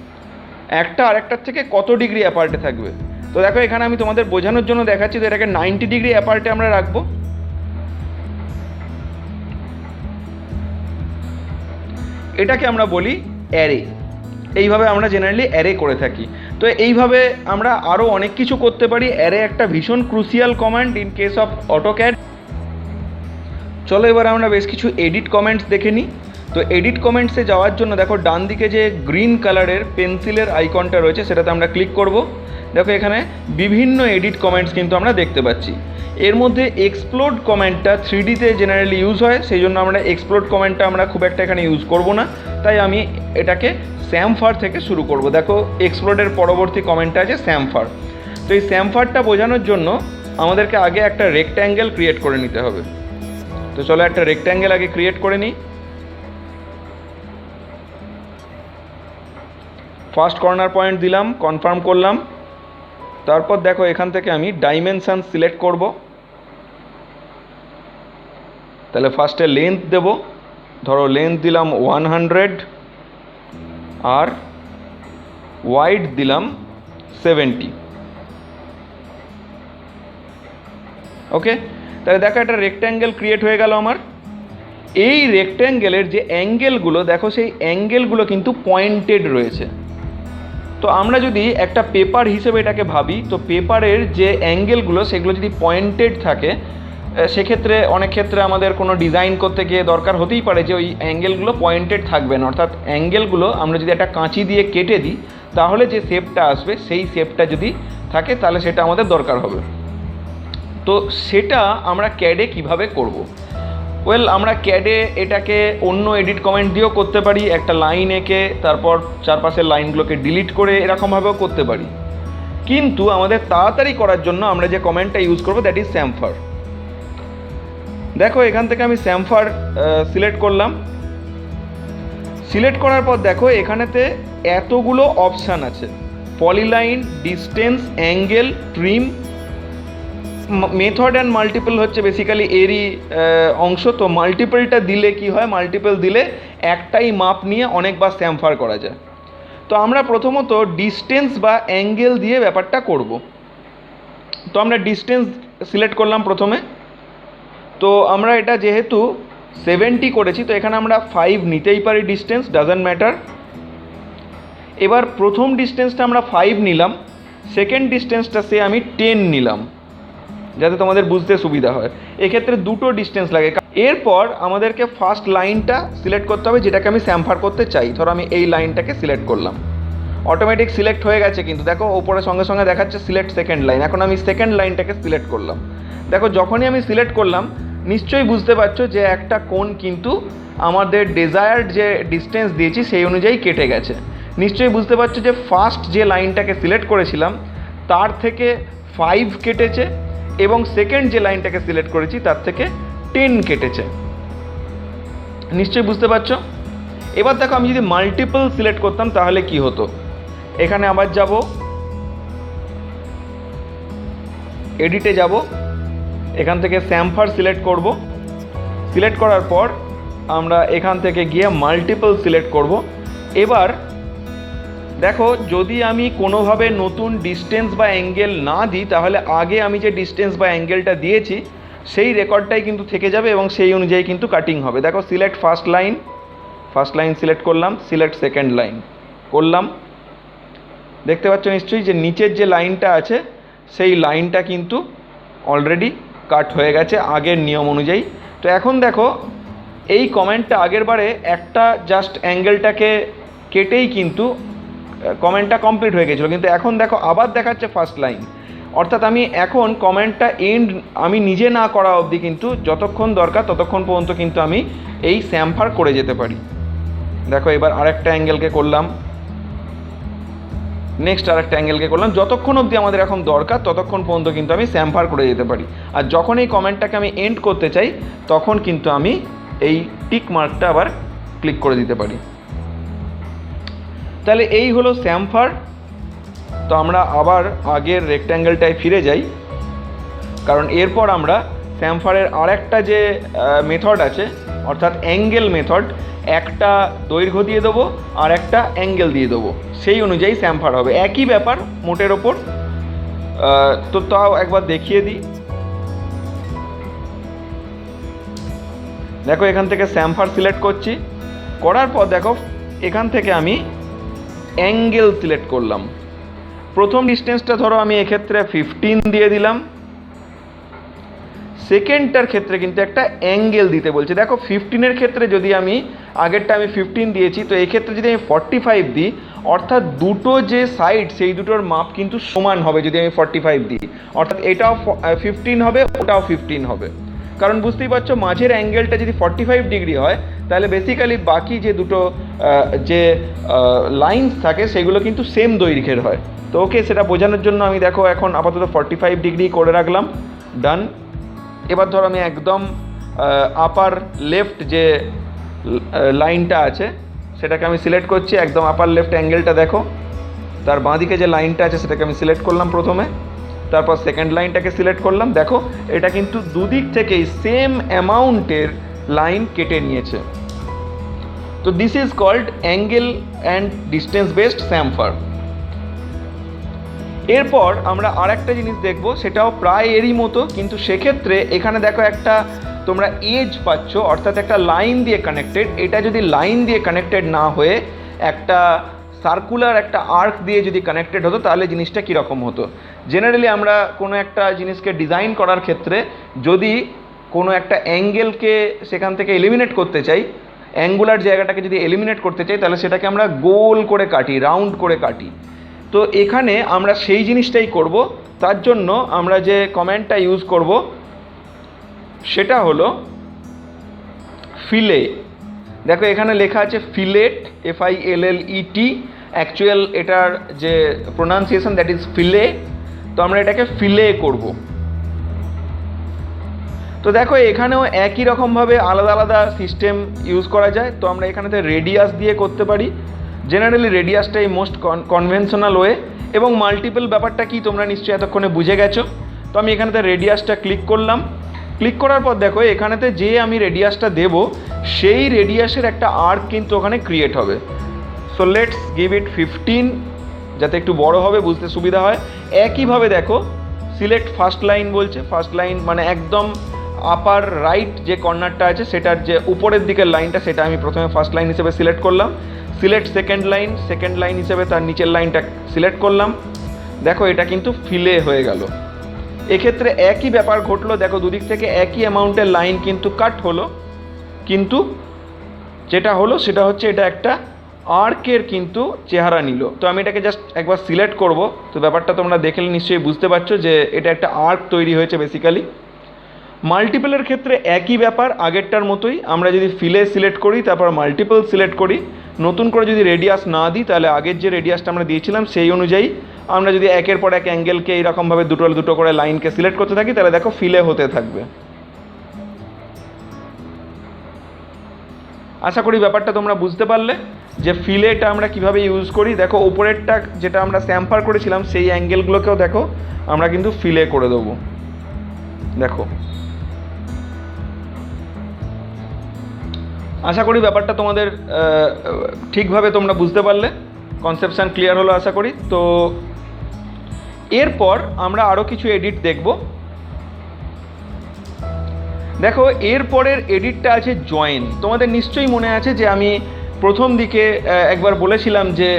একটা আরেকটার থেকে কত ডিগ্রি অ্যাপার্টে থাকবে। তো দেখো এখানে আমি তোমাদের বোঝানোর জন্য দেখাচ্ছি যে এটাকে 90 ডিগ্রি অ্যাপার্টে আমরা রাখবো। এটাকে আমরা বলি অ্যারে। এইভাবে আমরা জেনারেলি অ্যারে করে থাকি। তো এইভাবে আমরা আরও অনেক কিছু করতে পারি। অ্যারে একটা ভীষণ crucial command in case of AutoCAD. চলো এবার আমরা বেশ কিছু এডিট কমেন্টস দেখে নিই। তো এডিট কমেন্টসে যাওয়ার জন্য দেখো ডান দিকে যে গ্রিন কালারের পেন্সিলের আইকনটা রয়েছে সেটাতে আমরা ক্লিক করব। দেখো এখানে বিভিন্ন এডিট কমেন্টস কিন্তু আমরা দেখতে পাচ্ছি। এর মধ্যে এক্সপ্লোড কমেন্টটা 3Dতে জেনারেলি ইউজ হয়, সেই জন্য আমরা এক্সপ্লোড কমেন্টটা আমরা খুব একটা এখানে ইউজ করব না। তাই আমি এটাকে স্যামফার থেকে শুরু করব। দেখো এক্সপ্লোডের পরবর্তী কমেন্টটা আছে স্যামফার। তো এই স্যামফারটা বোঝানোর জন্য আমাদেরকে আগে একটা রেক্ট্যাঙ্গেল ক্রিয়েট করে নিতে হবে। তো চলো একটা রেক্ট্যাঙ্গেল আগে ক্রিয়েট করে নিই। ফার্স্ট কর্নার পয়েন্ট দিলাম, কনফার্ম করলাম। তারপর দেখো এখান থেকে আমি ডাইমেনশন সিলেক্ট করব। তাহলে ফার্স্টে লেন্থ দেব, ধরো লেন্থ দিলাম 100 আর ওয়াইড দিলাম 70। ওকে, তাহলে দেখো একটা রেক্ট্যাঙ্গেল ক্রিয়েট হয়ে গেল আমার। এই রেক্ট্যাঙ্গেলের যে অ্যাঙ্গেলগুলো দেখো সেই অ্যাঙ্গেলগুলো কিন্তু পয়েন্টেড রয়েছে। তো আমরা যদি একটা পেপার হিসেবে এটাকে ভাবি, তো পেপারের যে অ্যাঙ্গেলগুলো সেগুলো যদি পয়েন্টেড থাকে, সেক্ষেত্রে অনেক ক্ষেত্রে আমাদের কোনো ডিজাইন করতে গিয়ে দরকার হতেই পারে যে ওই অ্যাঙ্গেলগুলো পয়েন্টেড থাকবে না, অর্থাৎ অ্যাঙ্গেলগুলো আমরা যদি একটা কাঁচি দিয়ে কেটে দিই তাহলে যে শেপটা আসবে সেই শেপটা যদি থাকে তাহলে সেটা আমাদের দরকার হবে। তো সেটা আমরা ক্যাডে কিভাবে করব? ওয়েল, আমরা ক্যাডে এটাকে অন্য এডিট কমেন্ট দিয়েও করতে পারি, একটা লাইন এঁকে তারপর চারপাশের লাইনগুলোকে ডিলিট করে এরকমভাবেও করতে পারি। কিন্তু আমাদের তাড়াতাড়ি করার জন্য আমরা যে কমেন্টটা ইউজ করবো দ্যাট ইজ স্যামফার। দেখো এখান থেকে আমি স্যামফার সিলেক্ট করলাম। সিলেক্ট করার পর দেখো এখানেতে এতগুলো অপশান আছে, polyline, distance, angle, trim, method and multiple হচ্ছে বেসিক্যালি এরই অংশ। তো মাল্টিপলটা দিলে কি হয়, মাল্টিপল দিলে একটাই মাপ নিয়ে অনেকবার স্যামফার করা যায়। তো আমরা প্রথমত ডিস্টেন্স বা অ্যাঙ্গেল দিয়ে ব্যাপারটা করব। তো আমরা ডিস্টেন্স সিলেক্ট করলাম প্রথমে। তো আমরা এটা যেহেতু 70 করেছি, তো এখানে আমরা 5 নিতেই পারি ডিস্টেন্স, ডাজন্ট ম্যাটার। এবার প্রথম ডিস্টেন্সটা আমরা 5 নিলাম, সেকেন্ড ডিস্টেন্সটা সে আমি 10 নিলাম, যাতে তোমাদের বুঝতে সুবিধা হয়। এক্ষেত্রে দুটো ডিস্টেন্স লাগে। এরপর আমাদেরকে ফার্স্ট লাইনটা সিলেক্ট করতে হবে যেটাকে আমি স্যামফার করতে চাই। ধরো আমি এই লাইনটাকে সিলেক্ট করলাম, অটোমেটিক সিলেক্ট হয়ে গেছে, কিন্তু দেখো ওপরে সঙ্গে সঙ্গে দেখাচ্ছে সিলেক্ট সেকেন্ড লাইন। এখন আমি সেকেন্ড লাইনটাকে সিলেক্ট করলাম। দেখো যখনই আমি সিলেক্ট করলাম নিশ্চয়ই বুঝতে পারছো যে একটা কোণ কিন্তু আমাদের ডিজায়ার্ড যে ডিস্টেন্স দিয়েছি সেই অনুযায়ী কেটে গেছে। নিশ্চয়ই বুঝতে পারছো যে ফার্স্ট যে লাইনটাকে সিলেক্ট করেছিলাম তার থেকে 5 কেটেছে এবং সেকেন্ড যে লাইনটাকে সিলেক্ট করেছি তার থেকে 10 কেটেছে। নিশ্চয়ই বুঝতে পারছো। এবার দেখো আমি যদি মাল্টিপল সিলেক্ট করতাম তাহলে কি হতো, এখানে আবার যাব, এডিটে যাব, এখান থেকে স্যামফার সিলেক্ট করব। সিলেক্ট করার পর আমরা এখান থেকে গিয়ে মাল্টিপল সিলেক্ট করব। এবার দেখো যদি আমি কোনোভাবে নতুন ডিস্টেন্স বা অ্যাঙ্গেল না দিই তাহলে আগে আমি যে ডিস্টেন্স বা অ্যাঙ্গেলটা দিয়েছি সেই রেকর্ডটাই কিন্তু থেকে যাবে এবং সেই অনুযায়ী কিন্তু কাটিং হবে। দেখো সিলেক্ট ফার্স্ট লাইন সিলেক্ট করলাম, সিলেক্ট সেকেন্ড লাইন করলাম। দেখতে পাচ্ছ নিশ্চয়ই যে নিচের যে লাইনটা আছে সেই লাইনটা কিন্তু অলরেডি কাট হয়ে গেছে আগের নিয়ম অনুযায়ী। তো এখন দেখো এই কমেন্টটা আগের বারে একটা জাস্ট অ্যাঙ্গেলটাকে কেটেই কিন্তু কমেন্টটা কমপ্লিট হয়ে গেছিলো, কিন্তু এখন দেখো আবার দেখাচ্ছে ফার্স্ট লাইন। অর্থাৎ আমি এখন কমেন্টটা এন্ড আমি নিজে না করা অবধি কিন্তু যতক্ষণ দরকার ততক্ষণ পর্যন্ত কিন্তু আমি এই স্যামফার করে যেতে পারি। দেখো এবার আরেকটা অ্যাঙ্গেলকে করলাম, নেক্সট আরেকটা অ্যাঙ্গেলকে করলাম, যতক্ষণ অবধি আমাদের এখন দরকার ততক্ষণ পর্যন্ত কিন্তু আমি স্যামফার করে যেতে পারি। আর যখন এই কমেন্টটাকে আমি এন্ড করতে চাই তখন কিন্তু আমি এই টিক মার্কটা আবার ক্লিক করে দিতে পারি। তাহলে এই হলো স্যামফার। তো আমরা আবার আগের রেক্ট্যাঙ্গেলটায় ফিরে যাই, কারণ এরপর আমরা স্যামফারের আরেকটা যে মেথড আছে অর্থাৎ অ্যাঙ্গেল মেথড, একটা দৈর্ঘ্য দিয়ে দেবো আর একটা অ্যাঙ্গেল দিয়ে দেবো, সেই অনুযায়ী স্যামফার হবে। একই ব্যাপার মোটের ওপর। তো তাও একবার দেখিয়ে দিই। দেখো এখান থেকে স্যামফার সিলেক্ট করছি, করার পর দেখো এখান থেকে আমি অ্যাঙ্গেল সিলেক্ট করলাম। প্রথম ডিস্টেন্সটা ধরো আমি এক্ষেত্রে 15 দিয়ে দিলাম, সেকেন্ডটার ক্ষেত্রে কিন্তু একটা অ্যাঙ্গেল দিতে বলছে। দেখো 15-এর ক্ষেত্রে যদি আমি আগেরটা আমি 15 দিয়েছি, তো এক্ষেত্রে যদি আমি 45 দিই অর্থাৎ দুটো যে সাইড সেই দুটোর মাপ কিন্তু সমান হবে যদি আমি 45 দিই, অর্থাৎ এটাও 15 হবে ওটাও 15 হবে। কারণ বুঝতেই পারছো মাঝের অ্যাঙ্গেলটা যদি 45 ডিগ্রি হয় তাহলে বেসিক্যালি বাকি যে দুটো যে লাইন্স থাকে সেগুলো কিন্তু সেম দৈর্ঘ্যের হয়। তো ওকে, সেটা বোঝানোর জন্য আমি দেখো এখন আপাতত 45 ডিগ্রি করে রাখলাম, ডান। এবার ধরো আমি একদম আপার লেফট যে লাইনটা আছে সেটাকে আমি সিলেক্ট করছি, একদম আপার লেফট অ্যাঙ্গেলটা দেখো, তার বাঁদিকে যে লাইনটা আছে সেটাকে আমি সিলেক্ট করলাম প্রথমে, তারপর সেকেন্ড লাইনটাকে সিলেক্ট করলাম। দেখো এটা কিন্তু দুদিক থেকেই সেম অ্যামাউন্টের লাইন কেটে নিয়েছে। তো this is called angle and distance based chamfer. এরপর আমরা আর একটা জিনিস দেখব, সেটাও প্রায় এরই মতো, কিন্তু সেক্ষেত্রে এখানে দেখো একটা তোমরা এজ পাচ্ছ, অর্থাৎ একটা লাইন দিয়ে কানেক্টেড। এটা যদি লাইন দিয়ে কানেক্টেড না হয়ে একটা সার্কুলার একটা আর্ক দিয়ে যদি কানেক্টেড হতো তাহলে জিনিসটা কীরকম হতো। জেনারেলি আমরা কোনো একটা জিনিসকে ডিজাইন করার ক্ষেত্রে যদি কোনো একটা অ্যাঙ্গেলকে সেখান থেকে এলিমিনেট করতে চাই, অ্যাঙ্গুলার জায়গাটাকে যদি এলিমিনেট করতে চাই, তাহলে সেটাকে আমরা গোল করে কাটি, রাউন্ড করে কাটি। তো এখানে আমরা সেই জিনিসটাই করব। তার জন্য আমরা যে কমেন্টটা ইউজ করব সেটা হলো ফিলে। দেখো এখানে লেখা আছে ফিলেট, FILLET, অ্যাকচুয়াল এটার যে প্রোনাউন্সিয়েশন দ্যাট ইজ ফিলে। তো আমরা এটাকে ফিলে করব। তো দেখো এখানেও একই রকমভাবে আলাদা আলাদা সিস্টেম ইউজ করা যায়। তো আমরা এখানেতে রেডিয়াস দিয়ে করতে পারি। জেনারেলি রেডিয়াসটাই মোস্ট কনভেনশনাল ওয়ে, এবং মাল্টিপল ব্যাপারটা কি তোমরা নিশ্চয়ই এতক্ষণে বুঝে গেছো। তো আমি এখানেতে রেডিয়াসটা ক্লিক করলাম। ক্লিক করার পর দেখো এখানেতে যে আমি রেডিয়াসটা দেব সেই রেডিয়াসের একটা আর্ক কিন্তু ওখানে ক্রিয়েট হবে। সো লেটস গিভ ইট 15, যাতে একটু বড় হবে, বুঝতে সুবিধা হয়। একইভাবে দেখো সিলেক্ট ফার্স্ট লাইন বলছে। ফার্স্ট লাইন মানে একদম আপার রাইট যে কর্নারটা আছে সেটার যে উপরের দিকের লাইনটা, সেটা আমি প্রথমে ফার্স্ট লাইন হিসেবে সিলেক্ট করলাম। Select second line, second line হিসেবে তার নিচের লাইনটা সিলেক্ট করলাম। দেখো এটা কিন্তু ফিলে হয়ে গেল। এক্ষেত্রে একই ব্যাপার ঘটলো, দেখো দুদিক থেকে একই অ্যামাউন্টের লাইন কিন্তু কাট হলো, কিন্তু যেটা হলো সেটা হচ্ছে এটা একটা আর্কের কিন্তু চেহারা নিল। তো আমি এটাকে জাস্ট একবার সিলেক্ট করব। তো ব্যাপারটা তোমরা দেখলে নিশ্চয়ই বুঝতে পারছো যে এটা একটা আর্ক তৈরি হয়েছে বেসিক্যালি। মাল্টিপলের ক্ষেত্রে একই ব্যাপার, আগেরটার মতোই। আমরা যদি ফিলে সিলেক্ট করি, তারপর মাল্টিপল সিলেক্ট করি, নতুন করে যদি রেডিয়াস না দিই, তাহলে আগের যে রেডিয়াসটা আমরা দিয়েছিলাম সেই অনুযায়ী আমরা যদি একের পর এক অ্যাঙ্গেলকে এইরকমভাবে দুটো দুটো করে লাইনকে সিলেক্ট করতে থাকি, তাহলে দেখো ফিলে হতে থাকবে। আশা করি ব্যাপারটা তোমরা বুঝতে পারলে যে ফিলেটা আমরা কিভাবে ইউজ করি। দেখো উপরেরটা যেটা আমরা স্যাম্পার করেছিলাম সেই অ্যাঙ্গেলগুলোকেও দেখো আমরা কিন্তু ফিলে করে দেবো। দেখো আশা করি ব্যাপারটা তোমাদের ঠিকভাবে তোমরা বুঝতে পারলে, কনসেপশান ক্লিয়ার হলো আশা করি। তো এরপর আমরা আরও কিছু এডিট দেখব। দেখো এরপরের এডিটটা আছে জয়েন। তোমাদের নিশ্চয়ই মনে আছে যে আমি প্রথম দিকে একবার বলেছিলাম যে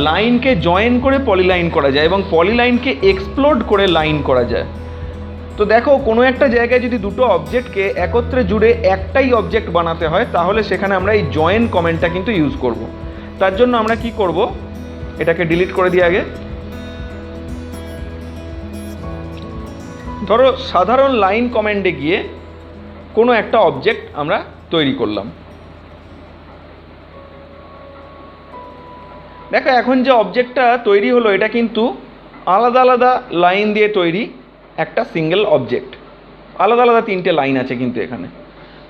লাইনকে জয়েন করে পলিলাইন করা যায় এবং পলিলাইনকে এক্সপ্লোড করে লাইন করা যায়। তো দেখো কোনো একটা জায়গায় যদি দুটো অবজেক্টকে একত্রে জুড়ে একটাই অবজেক্ট বানাতে হয়, তাহলে সেখানে আমরা এই জয়েন কমেন্টটা কিন্তু ইউজ করব। তার জন্য আমরা কি করব, এটাকে ডিলিট করে দিই আগে। ধরো সাধারণ লাইন কমেন্টে গিয়ে কোনো একটা অবজেক্ট আমরা তৈরি করলাম। দেখো এখন যে অবজেক্টটা তৈরি হলো এটা কিন্তু আলাদা আলাদা লাইন দিয়ে তৈরি একটা সিঙ্গেল অবজেক্ট। আলাদা আলাদা তিনটে লাইন আছে কিন্তু এখানে।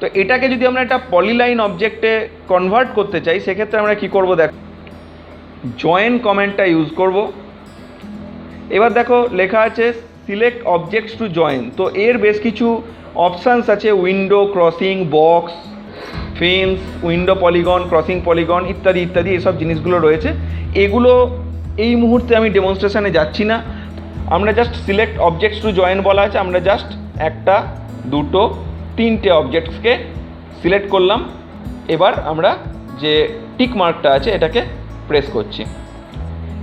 তো এটাকে যদি আমরা একটা পলিলাইন অবজেক্টে কনভার্ট করতে চাই, সেক্ষেত্রে আমরা কি করব, দেখো জয়েন কমেন্টটা ইউজ করব। এবার দেখো লেখা আছে সিলেক্ট অবজেক্টস টু জয়েন। তো এর বেশ কিছু অপশানস আছে, window, crossing, box, fence, window polygon, crossing polygon ইত্যাদি ইত্যাদি এসব জিনিসগুলো রয়েছে। এগুলো এই মুহূর্তে আমি ডেমনস্ট্রেশনে যাচ্ছি না। আমরা just select objects to join বলা আছে, আমরা জাস্ট একটা, দুটো, তিনটে অবজেক্টসকে সিলেক্ট করলাম। এবার আমরা যে টিক মার্কটা আছে এটাকে প্রেস করছি।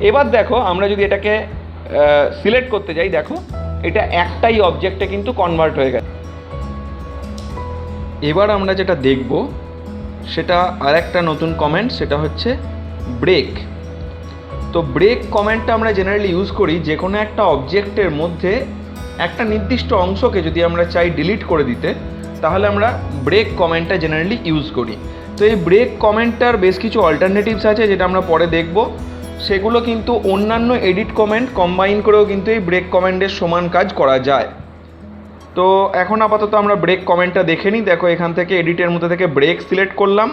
এবার দেখো আমরা যদি এটাকে সিলেক্ট করতে যাই, দেখো এটা একটাই অবজেক্টে কিন্তু কনভার্ট হয়ে গেছে। এবার আমরা যেটা দেখব সেটা আরেকটা নতুন কমেন্ট, সেটা হচ্ছে ব্রেক। তো ব্রেক কমেন্টটা আমরা জেনারেলি ইউজ করি যে কোনো একটা অবজেক্টের মধ্যে একটা নির্দিষ্ট অংশকে যদি আমরা চাই ডিলিট করে দিতে, তাহলে আমরা ব্রেক কমেন্টটা জেনারেলি ইউজ করি। তো এই ব্রেক কমেন্টটার বেশ কিছু অল্টারনেটিভস আছে যেটা আমরা পরে দেখব। সেগুলো কিন্তু অন্যান্য এডিট কমেন্ট কম্বাইন করেও কিন্তু এই ব্রেক কমেন্টের সমান কাজ করা যায়। তো এখন আপাতত আমরা ব্রেক কমেন্টটা দেখে নিই। দেখো এখান থেকে এডিটের মধ্যে থেকে ব্রেক সিলেক্ট করলাম।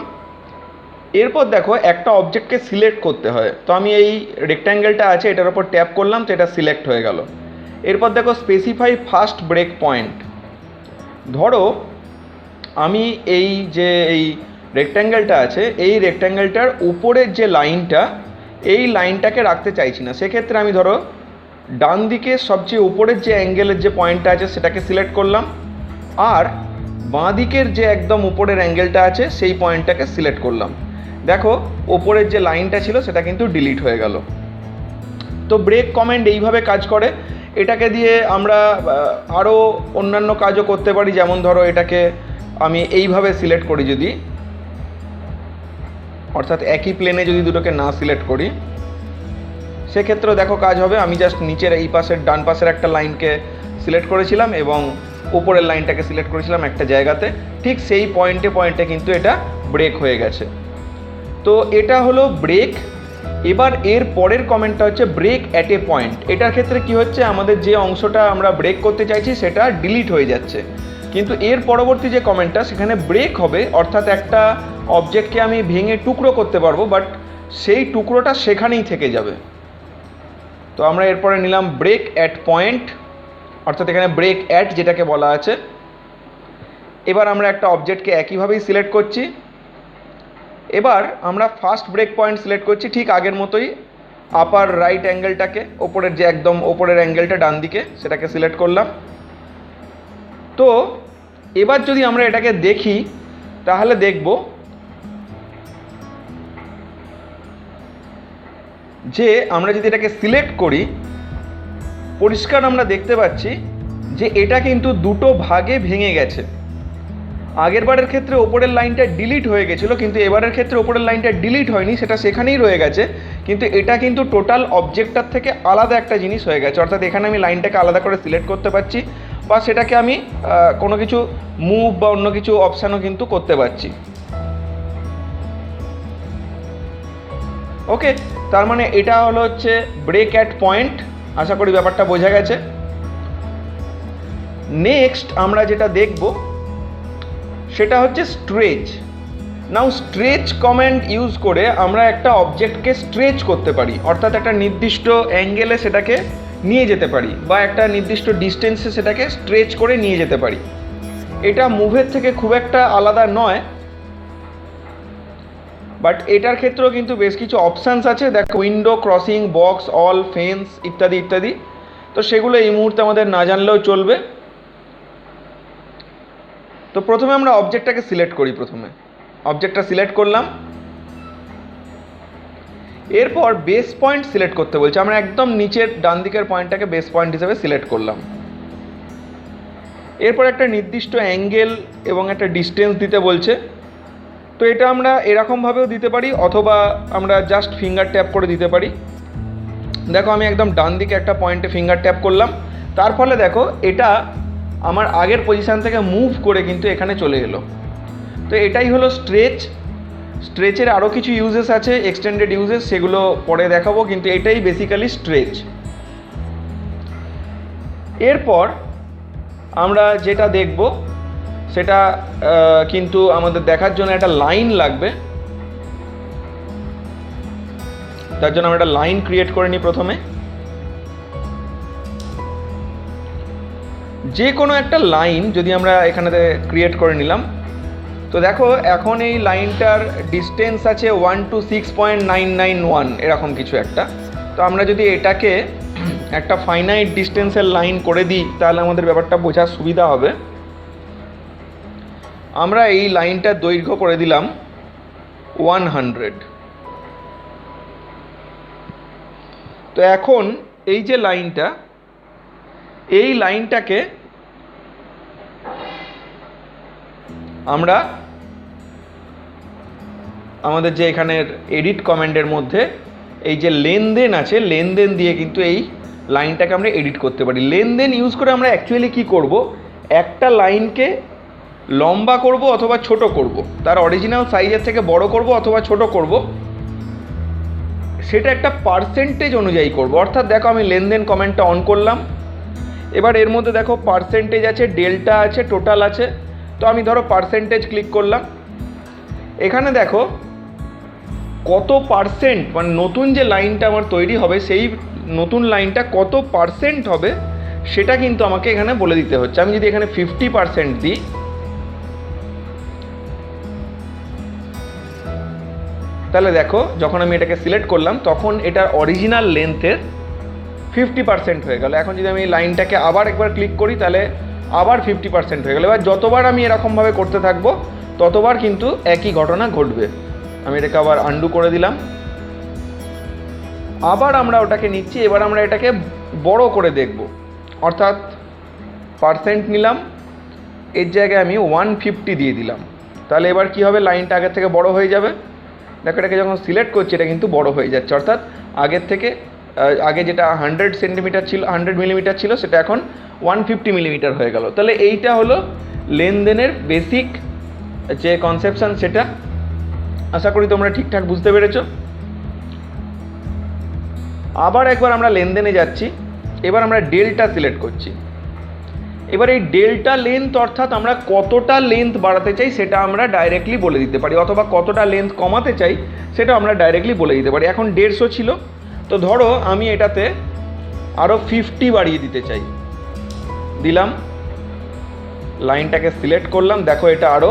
এরপর দেখো একটা অবজেক্টকে সিলেক্ট করতে হয়। তো আমি এই রেক্ট্যাঙ্গেলটা আছে এটার উপর ট্যাপ করলাম, তো এটা সিলেক্ট হয়ে গেল। এরপর দেখো স্পেসিফাই ফার্স্ট ব্রেক পয়েন্ট। ধরো আমি এই যে এই রেক্ট্যাঙ্গেলটা আছে, এই রেক্ট্যাঙ্গেলটার উপরের যে লাইনটা, এই লাইনটাকে রাখতে চাইছি না। সেক্ষেত্রে আমি ধরো ডান দিকে সবচেয়ে উপরের যে অ্যাঙ্গেলের যে পয়েন্টটা আছে সেটাকে সিলেক্ট করলাম, আর বাঁ দিকের যে একদম উপরের অ্যাঙ্গেলটা আছে সেই পয়েন্টটাকে সিলেক্ট করলাম। দেখো ওপরের যে লাইনটা ছিল সেটা কিন্তু ডিলিট হয়ে গেল। তো ব্রেক কমেন্ট এইভাবে কাজ করে। এটাকে দিয়ে আমরা আরও অন্যান্য কাজও করতে পারি, যেমন ধরো এটাকে আমি এইভাবে সিলেক্ট করি যদি, অর্থাৎ একই প্লেনে যদি দুটোকে না সিলেক্ট করি, সেক্ষেত্রেও দেখো কাজ হবে। আমি জাস্ট নিচের এই পাশের ডান পাশের একটা লাইনকে সিলেক্ট করেছিলাম এবং উপরের লাইনটাকে সিলেক্ট করেছিলাম একটা জায়গাতে, ঠিক সেই পয়েন্টে কিন্তু এটা ব্রেক হয়ে গেছে। তো এটা হলো ব্রেক। এবার এর পরের কমেন্টটা হচ্ছে ব্রেক অ্যাট এ পয়েন্ট। এটার ক্ষেত্রে কি হচ্ছে, আমাদের যে অংশটা আমরা ব্রেক করতে চাইছি সেটা ডিলিট হয়ে যাচ্ছে, কিন্তু এর পরবর্তী যে কমেন্টটা সেখানে ব্রেক হবে, অর্থাৎ একটা অবজেক্টকে আমি ভেঙে টুকরো করতে পারবো, বাট সেই টুকরোটা সেখানেই থেকে যাবে। তো আমরা এরপরে নিলাম ব্রেক অ্যাট পয়েন্ট, অর্থাৎ এখানে ব্রেক অ্যাট যেটাকে বলা আছে। এবার আমরা একটা অবজেক্টকে একইভাবেই সিলেক্ট করছি। এবার আমরা ফার্স্ট ব্রেক পয়েন্ট সিলেক্ট করছি ঠিক আগের মতোই, আপার রাইট অ্যাঙ্গেলটাকে, ওপরের যে একদম ওপরের অ্যাঙ্গেলটা ডান দিকে সেটাকে সিলেক্ট করলাম। তো এবার যদি আমরা এটাকে দেখি তাহলে দেখব যে আমরা যদি এটাকে সিলেক্ট করি, পরিষ্কার আমরা দেখতে পাচ্ছি যে এটা কিন্তু দুটো ভাগে ভেঙে গেছে। আগের বারের ক্ষেত্রে ওপরের লাইনটা ডিলিট হয়ে গেছিলো, কিন্তু এবারের ক্ষেত্রে ওপরের লাইনটা ডিলিট হয়নি, সেটা সেখানেই রয়ে গেছে, কিন্তু এটা কিন্তু টোটাল অবজেক্টটার থেকে আলাদা একটা জিনিস হয়ে গেছে। অর্থাৎ এখানে আমি লাইনটাকে আলাদা করে সিলেক্ট করতে পারছি, বা সেটাকে আমি কোনো কিছু মুভ বা অন্য কিছু অপশানও কিন্তু করতে পারছি। ওকে, তার মানে এটা হলো হচ্ছে ব্রেক অ্যাট পয়েন্ট। আশা করি ব্যাপারটা বোঝা গেছে। নেক্সট আমরা যেটা দেখব সেটা হচ্ছে স্ট্রেচ। নাও স্ট্রেচ কমেন্ট ইউজ করে আমরা একটা অবজেক্টকে স্ট্রেচ করতে পারি, অর্থাৎ একটা নির্দিষ্ট অ্যাঙ্গেলে সেটাকে নিয়ে যেতে পারি, বা একটা নির্দিষ্ট ডিস্টেন্সে সেটাকে স্ট্রেচ করে নিয়ে যেতে পারি। এটা মুভের থেকে খুব একটা আলাদা নয়, বাট এটার ক্ষেত্রেও কিন্তু বেশ কিছু অপশানস আছে। দেখো, window, crossing, box, all, fence ইত্যাদি ইত্যাদি। তো সেগুলো এই মুহূর্তে আমাদের না জানলেও চলবে। তো প্রথমে আমরা অবজেক্টটাকে সিলেক্ট করি। প্রথমে অবজেক্টটা সিলেক্ট করলাম, এরপর বেস পয়েন্ট সিলেক্ট করতে বলছে। আমরা একদম নিচের ডান দিকের পয়েন্টটাকে বেস পয়েন্ট হিসেবে সিলেক্ট করলাম। এরপর একটা নির্দিষ্ট অ্যাঙ্গেল এবং একটা ডিস্টেন্স দিতে বলছে। তো এটা আমরা এরকমভাবেও দিতে পারি, অথবা আমরা জাস্ট ফিঙ্গার ট্যাপ করে দিতে পারি। দেখো, আমি একদম ডান দিকে একটা পয়েন্টে ফিঙ্গার ট্যাপ করলাম, তার ফলে দেখো এটা আমার আগের পজিশান থেকে মুভ করে কিন্তু এখানে চলে এলো। তো এটাই হলো স্ট্রেচ। স্ট্রেচের আরও কিছু ইউজেস আছে, এক্সটেন্ডেড ইউজেস, সেগুলো পরে দেখাবো, কিন্তু এটাই বেসিক্যালি স্ট্রেচ। এরপর আমরা যেটা দেখব সেটা কিন্তু আমাদের দেখার জন্য একটা লাইন লাগবে। তার জন্য আমরা একটা লাইন ক্রিয়েট করে নিই। প্রথমে যে কোনো একটা লাইন যদি আমরা এখানেতে ক্রিয়েট করে নিলাম, তো দেখো এখন এই লাইনটার ডিস্টেন্স আছে 126.991 এরকম কিছু একটা। তো আমরা যদি এটাকে একটা ফাইনাইট ডিস্টেন্সের লাইন করে দিই তাহলে আমাদের ব্যাপারটা বোঝার সুবিধা হবে। আমরা এই লাইনটার দৈর্ঘ্য করে দিলাম 100। তো এখন এই যে লাইনটা, এই লাইনটাকে আমরা আমাদের যে এখানের এডিট কমেন্টের মধ্যে এই যে লেনদেন আছে, লেনদেন দিয়ে কিন্তু এই লাইনটাকে আমরা এডিট করতে পারি। লেনদেন ইউজ করে আমরা অ্যাকচুয়ালি কী করব, একটা লাইনকে লম্বা করব অথবা ছোট করব, তার অরিজিনাল সাইজের থেকে বড় করব অথবা ছোট করব, সেটা একটা পার্সেন্টেজ অনুযায়ী করব। অর্থাৎ দেখো, আমি লেনদেন কমেন্টটা অন করলাম, এবার এর মধ্যে দেখো পার্সেন্টেজ আছে, ডেল্টা আছে, টোটাল আছে। তো আমি ধরো পার্সেন্টেজ ক্লিক করলাম। এখানে দেখো কত পার্সেন্ট, মানে নতুন যে লাইনটা আমার তৈরি হবে সেই নতুন লাইনটা কত পার্সেন্ট হবে সেটা কিন্তু আমাকে এখানে বলে দিতে হচ্ছে। আমি যদি এখানে 50% দিই, তাহলে দেখো যখন আমি এটাকে সিলেক্ট করলাম তখন এটার অরিজিনাল লেন্থের 50% হয়ে গেল। এখন যদি আমি এই লাইনটাকে আবার একবার ক্লিক করি তাহলে আবার 50% হয়ে গেল। এবার যতবার আমি এরকমভাবে করতে থাকবো ততবার কিন্তু একই ঘটনা ঘটবে। আমি এটাকে আবার আন্ডু করে দিলাম। আবার আমরা ওটাকে নিচ্ছি, এবার আমরা এটাকে বড় করে দেখব, অর্থাৎ পার্সেন্ট নিলাম, এর জায়গায় আমি 150 দিয়ে দিলাম। তাহলে এবার কি হবে, লাইনটা আগের থেকে বড় হয়ে যাবে। দেখো এটাকে যখন সিলেক্ট করছি এটা কিন্তু বড় হয়ে যাচ্ছে, অর্থাৎ আগের থেকে আগে যেটা 100 সেন্টিমিটার ছিল, 100 মিলিমিটার ছিল, সেটা এখন 150 মিলিমিটার হয়ে গেল। তাহলে এইটা হলো লেনদেনের বেসিক যে কনসেপশন, সেটা আশা করি তোমরা ঠিকঠাক বুঝতে পেরেছো। আবার একবার আমরা লেনদেনে যাচ্ছি, এবার আমরা ডেল্টা সিলেক্ট করছি। এবার এই ডেল্টা লেন্থ, অর্থাৎ আমরা কতটা লেন্থ বাড়াতে চাই সেটা আমরা ডাইরেক্টলি বলে দিতে পারি, অথবা কতটা লেন্থ কমাতে চাই সেটা আমরা ডাইরেক্টলি বলে দিতে পারি। এখন 150 ছিল, তো ধরো আমি এটাতে আরও 50 বাড়িয়ে দিতে চাই, দিলাম, লাইনটাকে সিলেক্ট করলাম, দেখো এটা আরও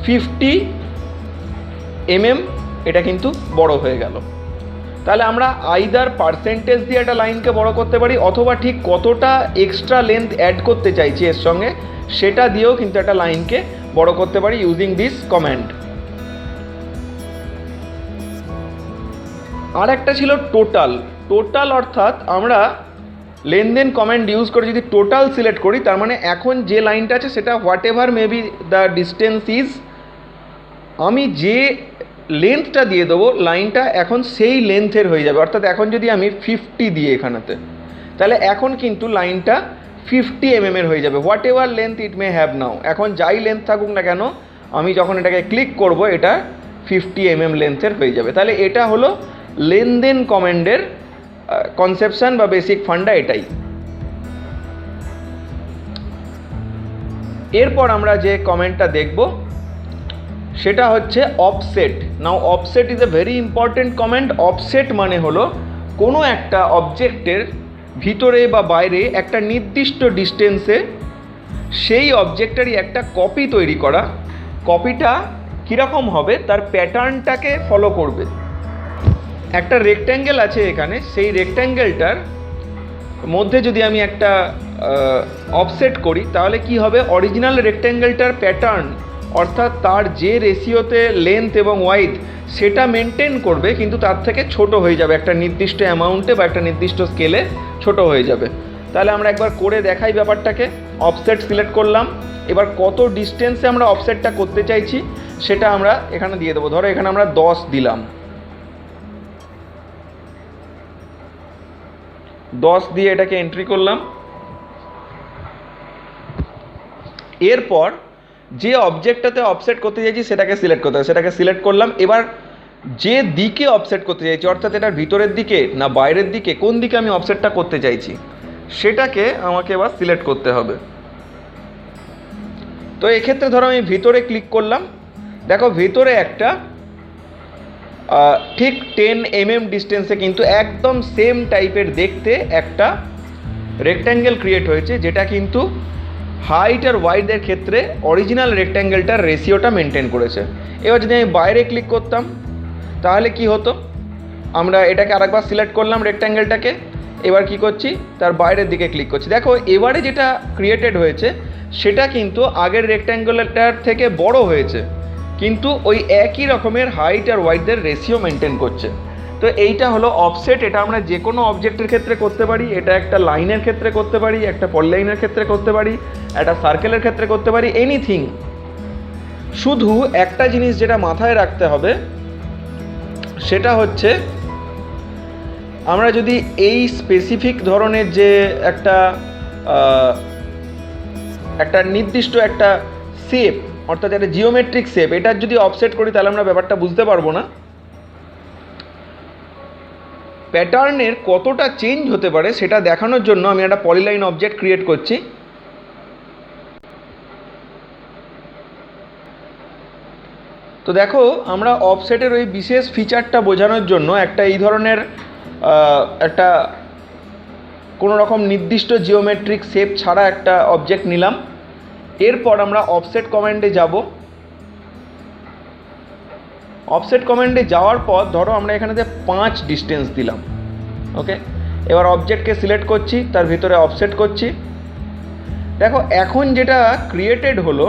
50 mm এটা কিন্তু বড় হয়ে গেল। তাহলে আমরা আইদার পার্সেন্টেজ দিয়ে একটা লাইনকে বড় করতে পারি, অথবা ঠিক কতটা এক্সট্রা লেন্থ অ্যাড করতে চাইছি এর সঙ্গে সেটা দিয়েও কিন্তু একটা লাইনকে বড় করতে পারি ইউজিং দিস কমান্ড। আর একটা ছিল টোটাল। টোটাল অর্থাৎ আমরা লেনদেন কমান্ড ইউজ করে যদি টোটাল সিলেক্ট করি, তার মানে এখন যে লাইনটা আছে সেটা what ever maybe the distance is, আমি যে লেন্থটা দিয়ে দেবো লাইনটা এখন সেই লেন্থের হয়ে যাবে। অর্থাৎ এখন যদি আমি 50 দিই এখানেতে, তাহলে এখন কিন্তু লাইনটা 50 mm এর হয়ে যাবে, what ever length it may have নাও। এখন যাই লেন্থ থাকুক না কেন, আমি যখন এটাকে ক্লিক করব এটা 50 mm লেন্থের হয়ে যাবে। তাহলে এটা হলো লেনদেন কমান্ডের কনসেপশন বা বেসিক ফান্ডা এটাই। এরপর আমরা যে কমেন্টটা দেখব সেটা হচ্ছে offset. Now offset is a very important comment. Offset মানে হলো কোনো একটা অবজেক্টের ভিতরে বা বাইরে একটা নির্দিষ্ট ডিস্টেন্সে সেই অবজেক্টেরই একটা কপি তৈরি করা। কপিটা কীরকম হবে, তার প্যাটার্নটাকে ফলো করবে। একটা রেক্ট্যাঙ্গেল আছে এখানে, সেই রেক্ট্যাঙ্গেলটার মধ্যে যদি আমি একটা অফসেট করি, তাহলে কি হবে, অরিজিনাল রেক্ট্যাঙ্গেলটার প্যাটার্ন, অর্থাৎ তার যে রেশিওতে লেন্থ এবং ওয়াইড সেটা মেনটেন করবে, কিন্তু তার থেকে ছোট হয়ে যাবে, একটা নির্দিষ্ট অ্যামাউন্টে বা একটা নির্দিষ্ট স্কেলে ছোট হয়ে যাবে। তাহলে আমরা একবার করে দেখাই ব্যাপারটাকে। অফসেট সিলেক্ট করলাম, এবার কত ডিস্টেন্সে আমরা অফসেটটা করতে চাইছি সেটা আমরা এখানে দিয়ে দেবো। ধরো এখানে আমরা 10 দিলাম, 10 দিয়ে এটাকে এন্ট্রি করলাম। এরপর যে অবজেক্টটাতে অফসেট করতে চাইছি সেটাকে সিলেক্ট করতে হবে, সেটাকে সিলেক্ট করলাম। এবার যে দিকে অফসেট করতে চাইছি, অর্থাৎ এটার ভিতরের দিকে না বাইরের দিকে, কোন দিকে আমি অফসেটটা করতে চাইছি সেটাকে আমাকে এবার সিলেক্ট করতে হবে। তো এক্ষেত্রে ধরো আমি ভিতরে ক্লিক করলাম, দেখো ভিতরে একটা ঠিক 10 mm ডিস্টেন্সে কিন্তু একদম সেম টাইপের দেখতে একটা রেক্ট্যাঙ্গেল ক্রিয়েট হয়েছে, যেটা কিন্তু হাইট আর ওয়াইডের ক্ষেত্রে অরিজিনাল রেক্ট্যাঙ্গেলটার রেশিওটা মেনটেন করেছে। এবার যদি আমি বাইরে ক্লিক করতাম তাহলে কি হতো, আমরা এটাকে আরেকবার সিলেক্ট করলাম রেক্ট্যাঙ্গেলটাকে, এবার কি করছি, তার বাইরের দিকে ক্লিক করছি। দেখো এবারে যেটা ক্রিয়েটেড হয়েছে সেটা কিন্তু আগের রেক্ট্যাঙ্গেলটার থেকে বড় হয়েছে, কিন্তু ওই একই রকমের হাইট আর ওয়াইডের রেশিও মেনটেন করছে। তো এইটা হলো অফসেট। এটা আমরা যে কোনো অবজেক্টের ক্ষেত্রে করতে পারি, এটা একটা লাইনের ক্ষেত্রে করতে পারি, একটা পলিলাইনের ক্ষেত্রে করতে পারি, একটা সার্কেলের ক্ষেত্রে করতে পারি, এনিথিং। শুধু একটা জিনিস যেটা মাথায় রাখতে হবে সেটা হচ্ছে, আমরা যদি এই স্পেসিফিক ধরনের যে একটা নির্দিষ্ট একটা শেপ, অর্থাৎ একটা জিওমেট্রিক শেপ, এটার যদি অফসেট করি তাহলে আমরা ব্যাপারটা বুঝতে পারবো না। প্যাটার্নের কতটা চেঞ্জ হতে পারে সেটা দেখানোর জন্য আমি একটা পলিলাইন অবজেক্ট ক্রিয়েট করছি। তো দেখো আমরা অফসেটের ওই বিশেষ ফিচারটা বোঝানোর জন্য একটা এই ধরনের একটা কোনো রকম নির্দিষ্ট জিওমেট্রিক শেপ ছাড়া একটা অবজেক্ট নিলাম। এরপর আমরা অফসেট কমান্ডে যাব। অফসেট কমান্ডে যাওয়ার পর ধরো আমরা এখানেতে 5 ডিস্টেন্স দিলাম, ওকে। এবার অবজেক্টকে সিলেক্ট করছি, তার ভিতরে অফসেট করছি। দেখো এখন যেটা ক্রিয়েটেড হলো,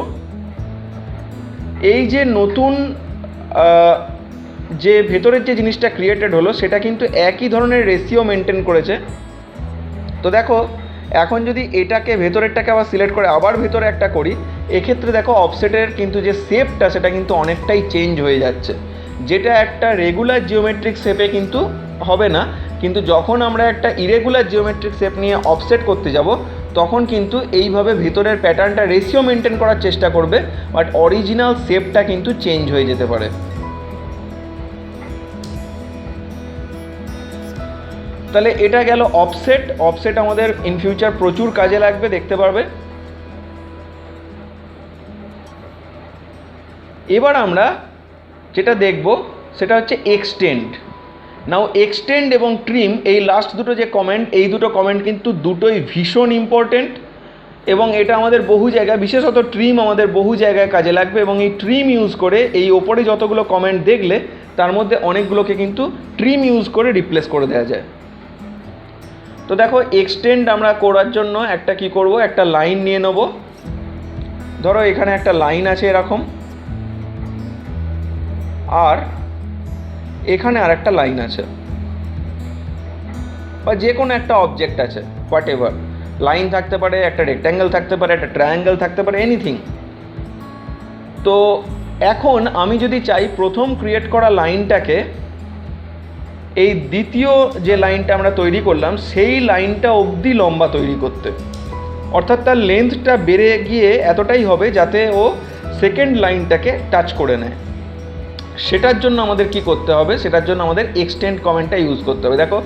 এই যে নতুন যে ভেতরের যে জিনিসটা ক্রিয়েটেড হলো সেটা কিন্তু একই ধরনের রেশিও মেনটেন করেছে। তো দেখো এখন যদি এটাকে ভেতরেরটাকে আবার সিলেক্ট করে আবার ভেতরে একটা করি, এক্ষেত্রে দেখো অফসেটের কিন্তু যে শেপটা সেটা কিন্তু অনেকটাই চেঞ্জ হয়ে যাচ্ছে, যেটা একটা রেগুলার জিওমেট্রিক শেপে কিন্তু হবে না। কিন্তু যখন আমরা একটা ইরেগুলার জিওমেট্রিক শেপ নিয়ে অফসেট করতে যাব তখন কিন্তু এইভাবে ভেতরের প্যাটার্নটা রেশিও মেনটেন করার চেষ্টা করবে, বাট অরিজিনাল শেপটা কিন্তু চেঞ্জ হয়ে যেতে পারে। তাহলে এটা গেল অফসেট। অফসেট আমাদের ইন ফিউচার প্রচুর কাজে লাগবে, দেখতে পারবে। এবার আমরা যেটা দেখব সেটা হচ্ছে এক্সটেন্ড। নাও এক্সটেন্ড এবং ট্রিম, এই লাস্ট দুটো যে কমেন্ট, এই দুটো কমেন্ট কিন্তু দুটোই ভীষণ ইম্পর্টেন্ট এবং এটা আমাদের বহু জায়গায়, বিশেষত ট্রিম আমাদের বহু জায়গায় কাজে লাগবে। এবং এই ট্রিম ইউজ করে এই ওপরে যতগুলো কমেন্ট দেখলে তার মধ্যে অনেকগুলোকে কিন্তু ট্রিম ইউজ করে রিপ্লেস করে দেওয়া যায়। তো দেখো এক্সটেন্ড আমরা করার জন্য একটা কি করব, একটা লাইন নিয়ে নেব। ধরো এখানে একটা লাইন আছে এরকম, আর এখানে আর একটা লাইন আছে, বা যে কোনো একটা অবজেক্ট আছে, হোয়াট এভার। লাইন থাকতে পারে, একটা রেক্ট্যাঙ্গেল থাকতে পারে, একটা ট্রায়াঙ্গেল থাকতে পারে, এনিথিং। তো এখন আমি যদি চাই প্রথম ক্রিয়েট করা লাইনটাকে এই দ্বিতীয় যে লাইনটা আমরা তৈরি করলাম সেই লাইনটা অবধি লম্বা তৈরি করতে, অর্থাৎ তার লেন্থটা বেড়ে গিয়ে এতটাই হবে যাতে ও সেকেন্ড লাইনটাকে টাচ করে নেয়। সেটার জন্য আমাদের কি করতে হবে, সেটার জন্য আমাদের এক্সটেন্ড কমেন্টটা ইউজ করতে হবে। দেখো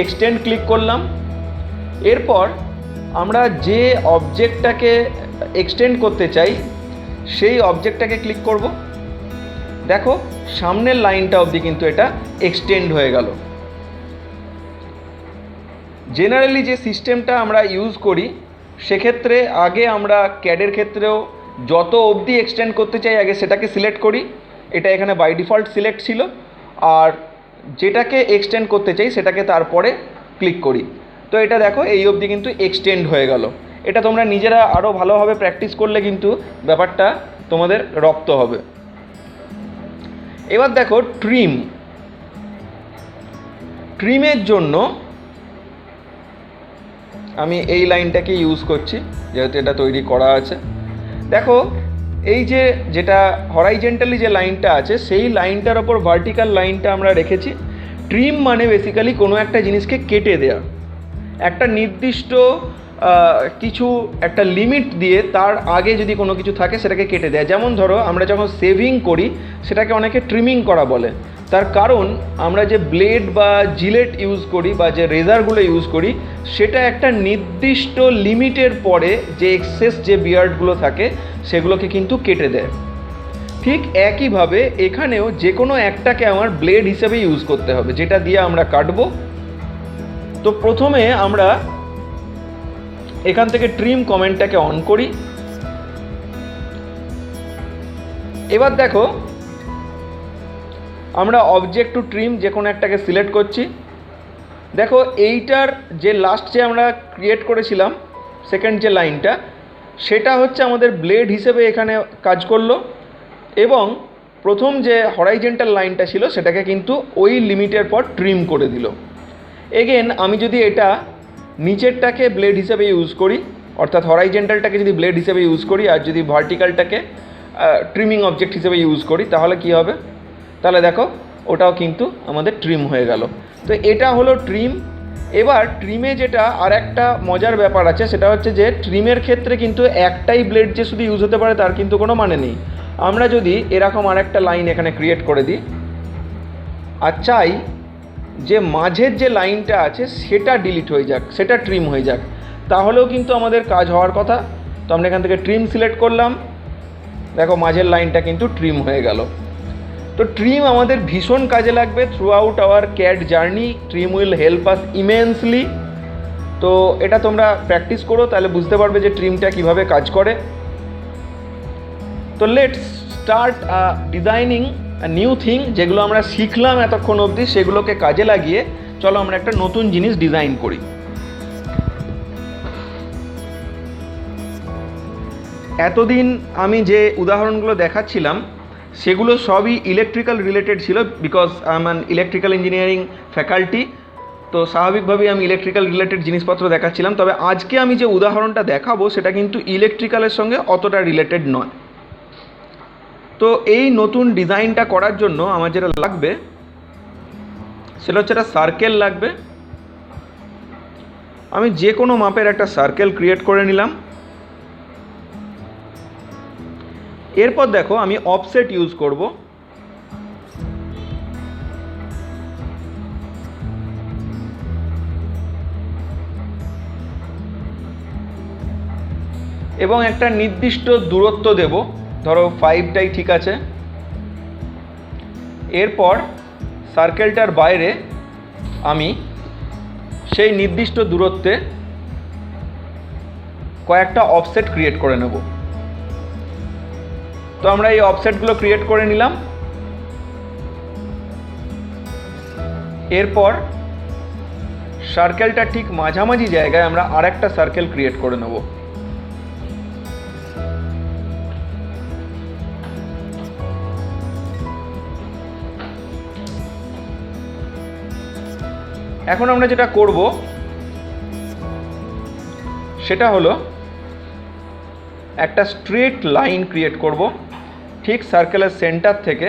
এক্সটেন্ড ক্লিক করলাম, এরপর আমরা যে অবজেক্টটাকে এক্সটেন্ড করতে চাই সেই অবজেক্টটাকে ক্লিক করব। দেখো সামনের লাইনটা অবধি কিন্তু এটা এক্সটেন্ড হয়ে গেল। জেনারেলি যে সিস্টেমটা আমরা ইউজ করি সেক্ষেত্রে আগে আমরা ক্যাডের ক্ষেত্রেও যত অবধি এক্সটেন্ড করতে চাই আগে সেটাকে সিলেক্ট করি, এটা এখানে বাই ডিফল্ট সিলেক্ট ছিল, আর যেটাকে এক্সটেন্ড করতে চাই সেটাকে তারপরে ক্লিক করি। তো এটা দেখো এই অবধি কিন্তু এক্সটেন্ড হয়ে গেল। এটা তোমরা নিজেরা আরও ভালোভাবে প্র্যাকটিস করলে কিন্তু ব্যাপারটা তোমাদের রপ্ত হবে। এবার দেখো ট্রিম। ট্রিমের জন্য আমি এই লাইনটাকে ইউজ করছি যেহেতু এটা তৈরি করা আছে। দেখো এই যে যেটা হরাইজেন্টালি যে লাইনটা আছে সেই লাইনটার ওপর ভার্টিক্যাল লাইনটা আমরা রেখেছি। ট্রিম মানে বেসিক্যালি কোনো একটা জিনিসকে কেটে দেয়া, একটা নির্দিষ্ট কিছু একটা লিমিট দিয়ে তার আগে যদি কোনো কিছু থাকে সেটাকে কেটে দেয়। যেমন ধরো আমরা যখন সেভিং করি সেটাকে অনেকে ট্রিমিং করা বলে, তার কারণ আমরা যে ব্লেড বা জিলেট ইউজ করি বা যে রেজারগুলো ইউজ করি সেটা একটা নির্দিষ্ট লিমিটের পরে যে এক্সেস যে বিয়ার্ডগুলো থাকে সেগুলোকে কিন্তু কেটে দেয়। ঠিক একইভাবে এখানেও যে কোনো একটাকে আমার ব্লেড হিসেবে ইউজ করতে হবে যেটা দিয়ে আমরা কাটবো। তো প্রথমে আমরা এখান থেকে ট্রিম কমেন্টটাকে অন করি। এবার দেখো আমরা অবজেক্ট টু ট্রিম যে কোনো একটাকে সিলেক্ট করছি। দেখো এইটার যে লাস্ট যে আমরা ক্রিয়েট করেছিলাম সেকেন্ড যে লাইনটা সেটা হচ্ছে আমাদের ব্লেড হিসেবে এখানে কাজ করলো, এবং প্রথম যে হরাইজেন্টাল লাইনটা ছিল সেটাকে কিন্তু ওই লিমিটের পর ট্রিম করে দিল। এগেন আমি যদি এটা নিচেরটাকে ব্লেড হিসেবে ইউজ করি, অর্থাৎ হরাইজেন্টালটাকে যদি ব্লেড হিসেবে ইউজ করি আর যদি ভার্টিক্যালটাকে ট্রিমিং অবজেক্ট হিসেবে ইউজ করি তাহলে কি হবে, তাহলে দেখো ওটাও কিন্তু আমাদের ট্রিম হয়ে গেল। তো এটা হলো ট্রিম। এবার ট্রিমে যেটা আর একটা মজার ব্যাপার আছে সেটা হচ্ছে যে ট্রিমের ক্ষেত্রে কিন্তু একটাই ব্লেড যে শুধু ইউজ হতে পারে তার কিন্তু কোনো মানে নেই। আমরা যদি এরকম আর একটা লাইন এখানে ক্রিয়েট করে দিই আর চাই যে মাঝের যে লাইনটা আছে সেটা ডিলিট হয়ে যাক, সেটা ট্রিম হয়ে যাক, তাহলেও কিন্তু আমাদের কাজ হওয়ার কথা। তো আমরা এখান থেকে ট্রিম সিলেক্ট করলাম, দেখো মাঝের লাইনটা কিন্তু ট্রিম হয়ে গেল। তো ট্রিম আমাদের ভীষণ কাজে লাগবে through out hour CAD journey. Trim will help us immensely. তো এটা তোমরা প্র্যাকটিস করো তাহলে বুঝতে পারবে যে ট্রিমটা কীভাবে কাজ করে। তো let's start designing new thing. যেগুলো আমরা শিখলাম এতক্ষণ অবধি সেগুলোকে কাজে লাগিয়ে চলো আমরা একটা নতুন জিনিস ডিজাইন করি। এতদিন আমি যে উদাহরণগুলো দেখাচ্ছিলাম সেগুলো সবই ইলেকট্রিক্যাল রিলেটেড ছিল, because I am an electrical engineering faculty. তো স্বাভাবিকভাবেই আমি ইলেকট্রিক্যাল রিলেটেড জিনিসপত্র দেখাচ্ছিলাম। তবে আজকে আমি যে উদাহরণটা দেখাবো সেটা কিন্তু ইলেকট্রিক্যালের সঙ্গে অতটা রিলেটেড নয়। তো এই নতুন ডিজাইনটা করার জন্য আমার যেটা লাগবে সেটা হচ্ছে একটা সার্কেল লাগবে। আমি যে কোনো মাপের একটা সার্কেল ক্রিয়েট করে নিলাম। এরপর দেখো আমি অফসেট ইউজ করব। এবং একটা নির্দিষ্ট দূরত্ব দেব, ধরো 5টাই ঠিক আছে। এরপর সার্কেলটার বাইরে আমি সেই নির্দিষ্ট দূরত্বে কয়েকটা অফসেট ক্রিয়েট করে নেব। তো আমরা এই অফসেটগুলো ক্রিয়েট করে নিলাম। এরপর সার্কেলটা ঠিক মাঝামাঝি জায়গায় আমরা আরেকটা সার্কেল ক্রিয়েট করে নেব। এখন আমরা যেটা করব সেটা হলো একটা স্ট্রেট লাইন ক্রিয়েট করব। ঠিক সার্কেলের সেন্টার থেকে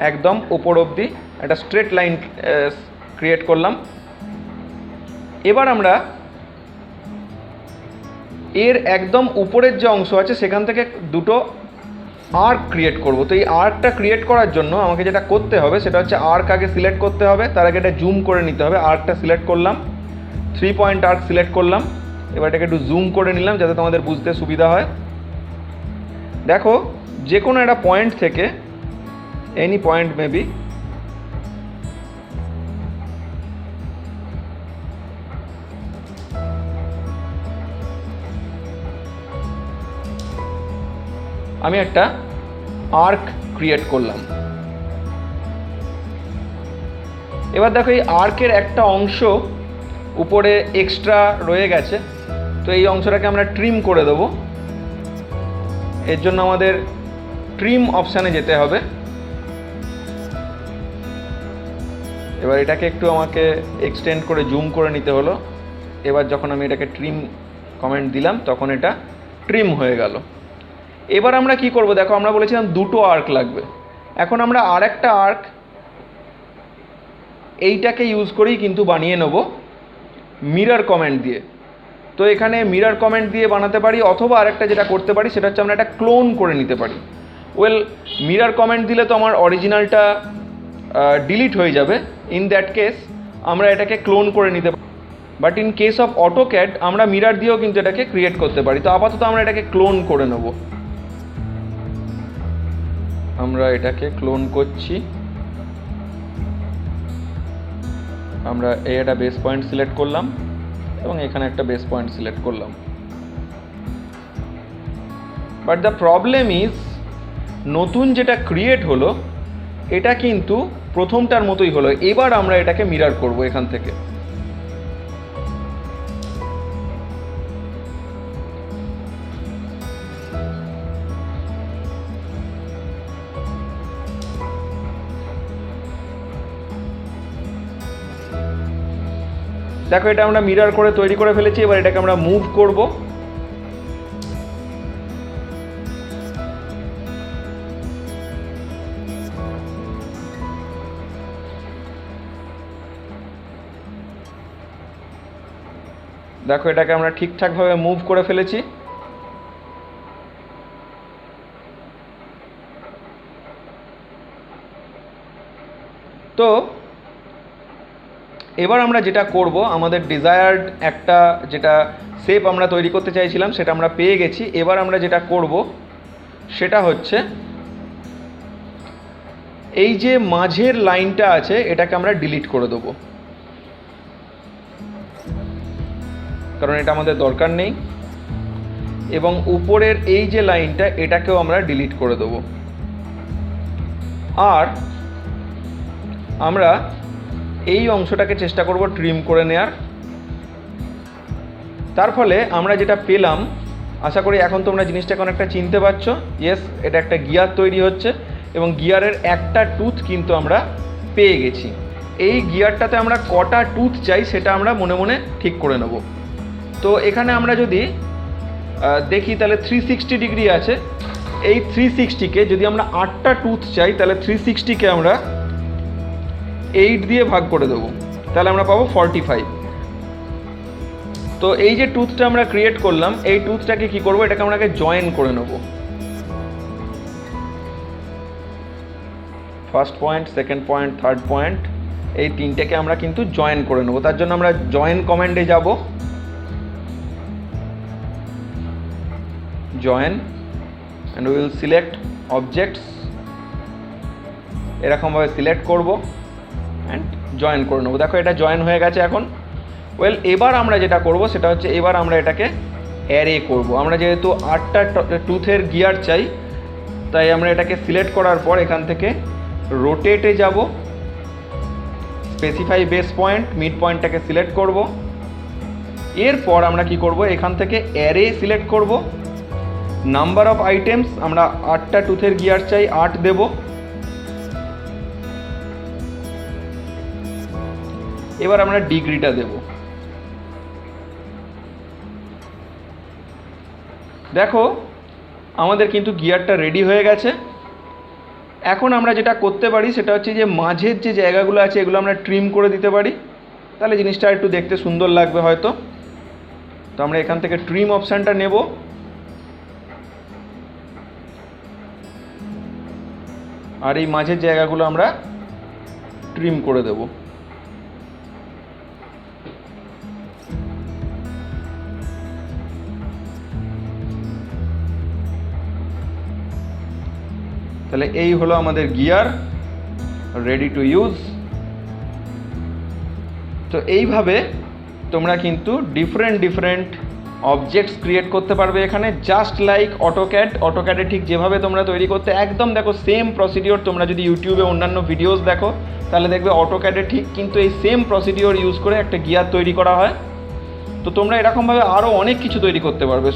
একদম উপর অবধি একটা স্ট্রেট লাইন ক্রিয়েট করলাম। এবার আমরা এর একদম উপরের যে অংশ আছে সেখান থেকে দুটো আর্ক ক্রিয়েট করব। তো এই আর্কটা ক্রিয়েট করার জন্য আমাকে যেটা করতে হবে সেটা হচ্ছে আর্ক আগে সিলেক্ট করতে হবে, তার আগে এটা জুম করে নিতে হবে। আর্কটা সিলেক্ট করলাম, 3 পয়েন্ট আর্ক সিলেক্ট করলাম। এবার এটাকে একটু জুম করে নিলাম যাতে তোমাদের বুঝতে সুবিধা হয়। দেখো যে কোনো একটা পয়েন্ট থেকে, এনি পয়েন্ট মেবি, আমি একটা আর্ক ক্রিয়েট করলাম। এবার দেখো এই আর্কের একটা অংশ উপরে এক্সট্রা রয়ে গেছে, তো এই অংশটাকে আমরা ট্রিম করে দেবো। এর জন্য আমাদের ট্রিম অপশানে যেতে হবে। এবার এটাকে একটু আমাকে এক্সটেন্ড করে জুম করে নিতে হলো। এবার যখন আমি এটাকে ট্রিম কমেন্ট দিলাম তখন এটা ট্রিম হয়ে গেল। এবার আমরা কি করব, দেখো আমরা বলেছিলাম দুটো আর্ক লাগবে। এখন আমরা আরেকটা আর্ক এইটাকে ইউজ করেই কিন্তু বানিয়ে নেব মিরর কমেন্ট দিয়ে। তো এখানে মিরর কমেন্ট দিয়ে বানাতে পারি, অথবা আরেকটা যেটা করতে পারি সেটা হচ্ছে আমরা একটা ক্লোন করে নিতে পারি। ওয়েল, মিরর কমেন্ট দিলে তো আমার অরিজিনালটা ডিলিট হয়ে যাবে। ইন দ্যাট কেস আমরা এটাকে ক্লোন করে নিতে পারি। But in case of AutoCAD আমরা মিরর দিয়েও কিন্তু এটাকে ক্রিয়েট করতে পারি। তো আপাতত আমরা এটাকে ক্লোন করে নেব। আমরা এটাকে ক্লোন করছি। আমরা একটা বেস পয়েন্ট সিলেক্ট করলাম এবং এখানে একটা বেস পয়েন্ট সিলেক্ট করলাম। বাট দ্য প্রবলেম ইজ, নতুন যেটা ক্রিয়েট হলো এটা কিন্তু প্রথমটার মতোই হলো। এবার আমরা এটাকে মিরর করব এখান থেকে। দেখো এটা আমরা মিরর করে তৈরি করে ফেলেছি। এবার এটাকে আমরা মুভ করব। দেখো এটাকে আমরা ঠিকঠাকভাবে মুভ করে ফেলেছি। তো এবার আমরা যেটা করব, আমাদের ডিজায়ার্ড একটা যেটা শেপ আমরা তৈরি করতে চাইছিলাম সেটা আমরা পেয়ে গেছি। এবার আমরা যেটা করব সেটা হচ্ছে এই যে মাঝের লাইনটা আছে এটাকে আমরা ডিলিট করে দেবো, কারণ এটা আমাদের দরকার নেই। এবং উপরের এই যে লাইনটা এটাকেও আমরা ডিলিট করে দেবো। আর আমরা এই অংশটাকে চেষ্টা করব ট্রিম করে নেয়ার। তার ফলে আমরা যেটা পেলাম, আশা করি এখন তোমরা জিনিসটাকে অনেকটা চিনতে পারছো। ইয়েস, এটা একটা গিয়ার তৈরি হচ্ছে এবং গিয়ারের একটা টুথ কিন্তু আমরা পেয়ে গেছি। এই গিয়ারটাতে আমরা কটা টুথ চাই সেটা আমরা মনে মনে ঠিক করে নেব। তো এখানে আমরা যদি দেখি তাহলে 360 ডিগ্রি আছে। এই 360কে যদি আমরা 8টা টুথ চাই তাহলে 360কে আমরা 8 দিয়ে ভাগ করে দেবো, তাহলে আমরা পাবো 45। তো এই যে টুথটা আমরা ক্রিয়েট করলাম, এই টুথটাকে কি করব, এটাকে আমরা আগে জয়েন করে নেব। First point, second point, third point, এই তিনটেকে আমরা কিন্তু জয়েন করে নেব। তার জন্য আমরা জয়েন কমান্ডে যাব, join and we will select objects, এরকমভাবে সিলেক্ট করব অ্যান্ড জয়েন করে নেব। দেখো এটা জয়েন হয়ে গেছে এখন। ওয়েল, এবার আমরা যেটা করব সেটা হচ্ছে এবার আমরা এটাকে অ্যারে করব। আমরা যেহেতু 8টা টুথের গিয়ার চাই, তাই আমরা এটাকে সিলেক্ট করার পর এখান থেকে রোটেটে যাব, স্পেসিফাই বেস পয়েন্ট, মিড পয়েন্টটাকে সিলেক্ট করব। এরপর আমরা কি করব, এখান থেকে অ্যারে সিলেক্ট করব। নাম্বার অফ আইটেমস, আমরা 8টা টুথের গিয়ার চাই, 8 দেব। এবার আমরা ডিগ্রিটা দেব। দেখো আমাদের কিন্তু গিয়ারটা রেডি হয়ে গেছে। এখন আমরা যেটা করতে পারি সেটা হচ্ছে যে মাঝের যে জায়গাগুলো আছে এগুলো আমরা ট্রিম করে দিতে পারি, তাহলে জিনিসটা একটু দেখতে সুন্দর লাগবে হয়তো। তো আমরা এখান থেকে ট্রিম অপশানটা নেব, আর এই মাঝের জায়গাগুলো আমরা ট্রিম করে দেব। তাহলে এই হলো আমাদের গিয়ার, রেডি টু ইউজ। তো এইভাবে তোমরা কিন্তু ডিফারেন্ট অবজেক্টস ক্রিয়েট করতে পারবে এখানে, জাস্ট লাইক অটোক্যাডে ঠিক যেভাবে তোমরা তৈরি করতে একদম দেখো সেম প্রসিডিওর। তোমরা যদি ইউটিউবে অন্যান্য ভিডিওস দেখো তাহলে দেখবে অটোক্যাডে ঠিক কিন্তু এই সেম প্রসিডিওর ইউজ করে একটা গিয়ার তৈরি করা হয়। তো তোমরা এরকমভাবে আরও অনেক কিছু তৈরি করতে পারবে।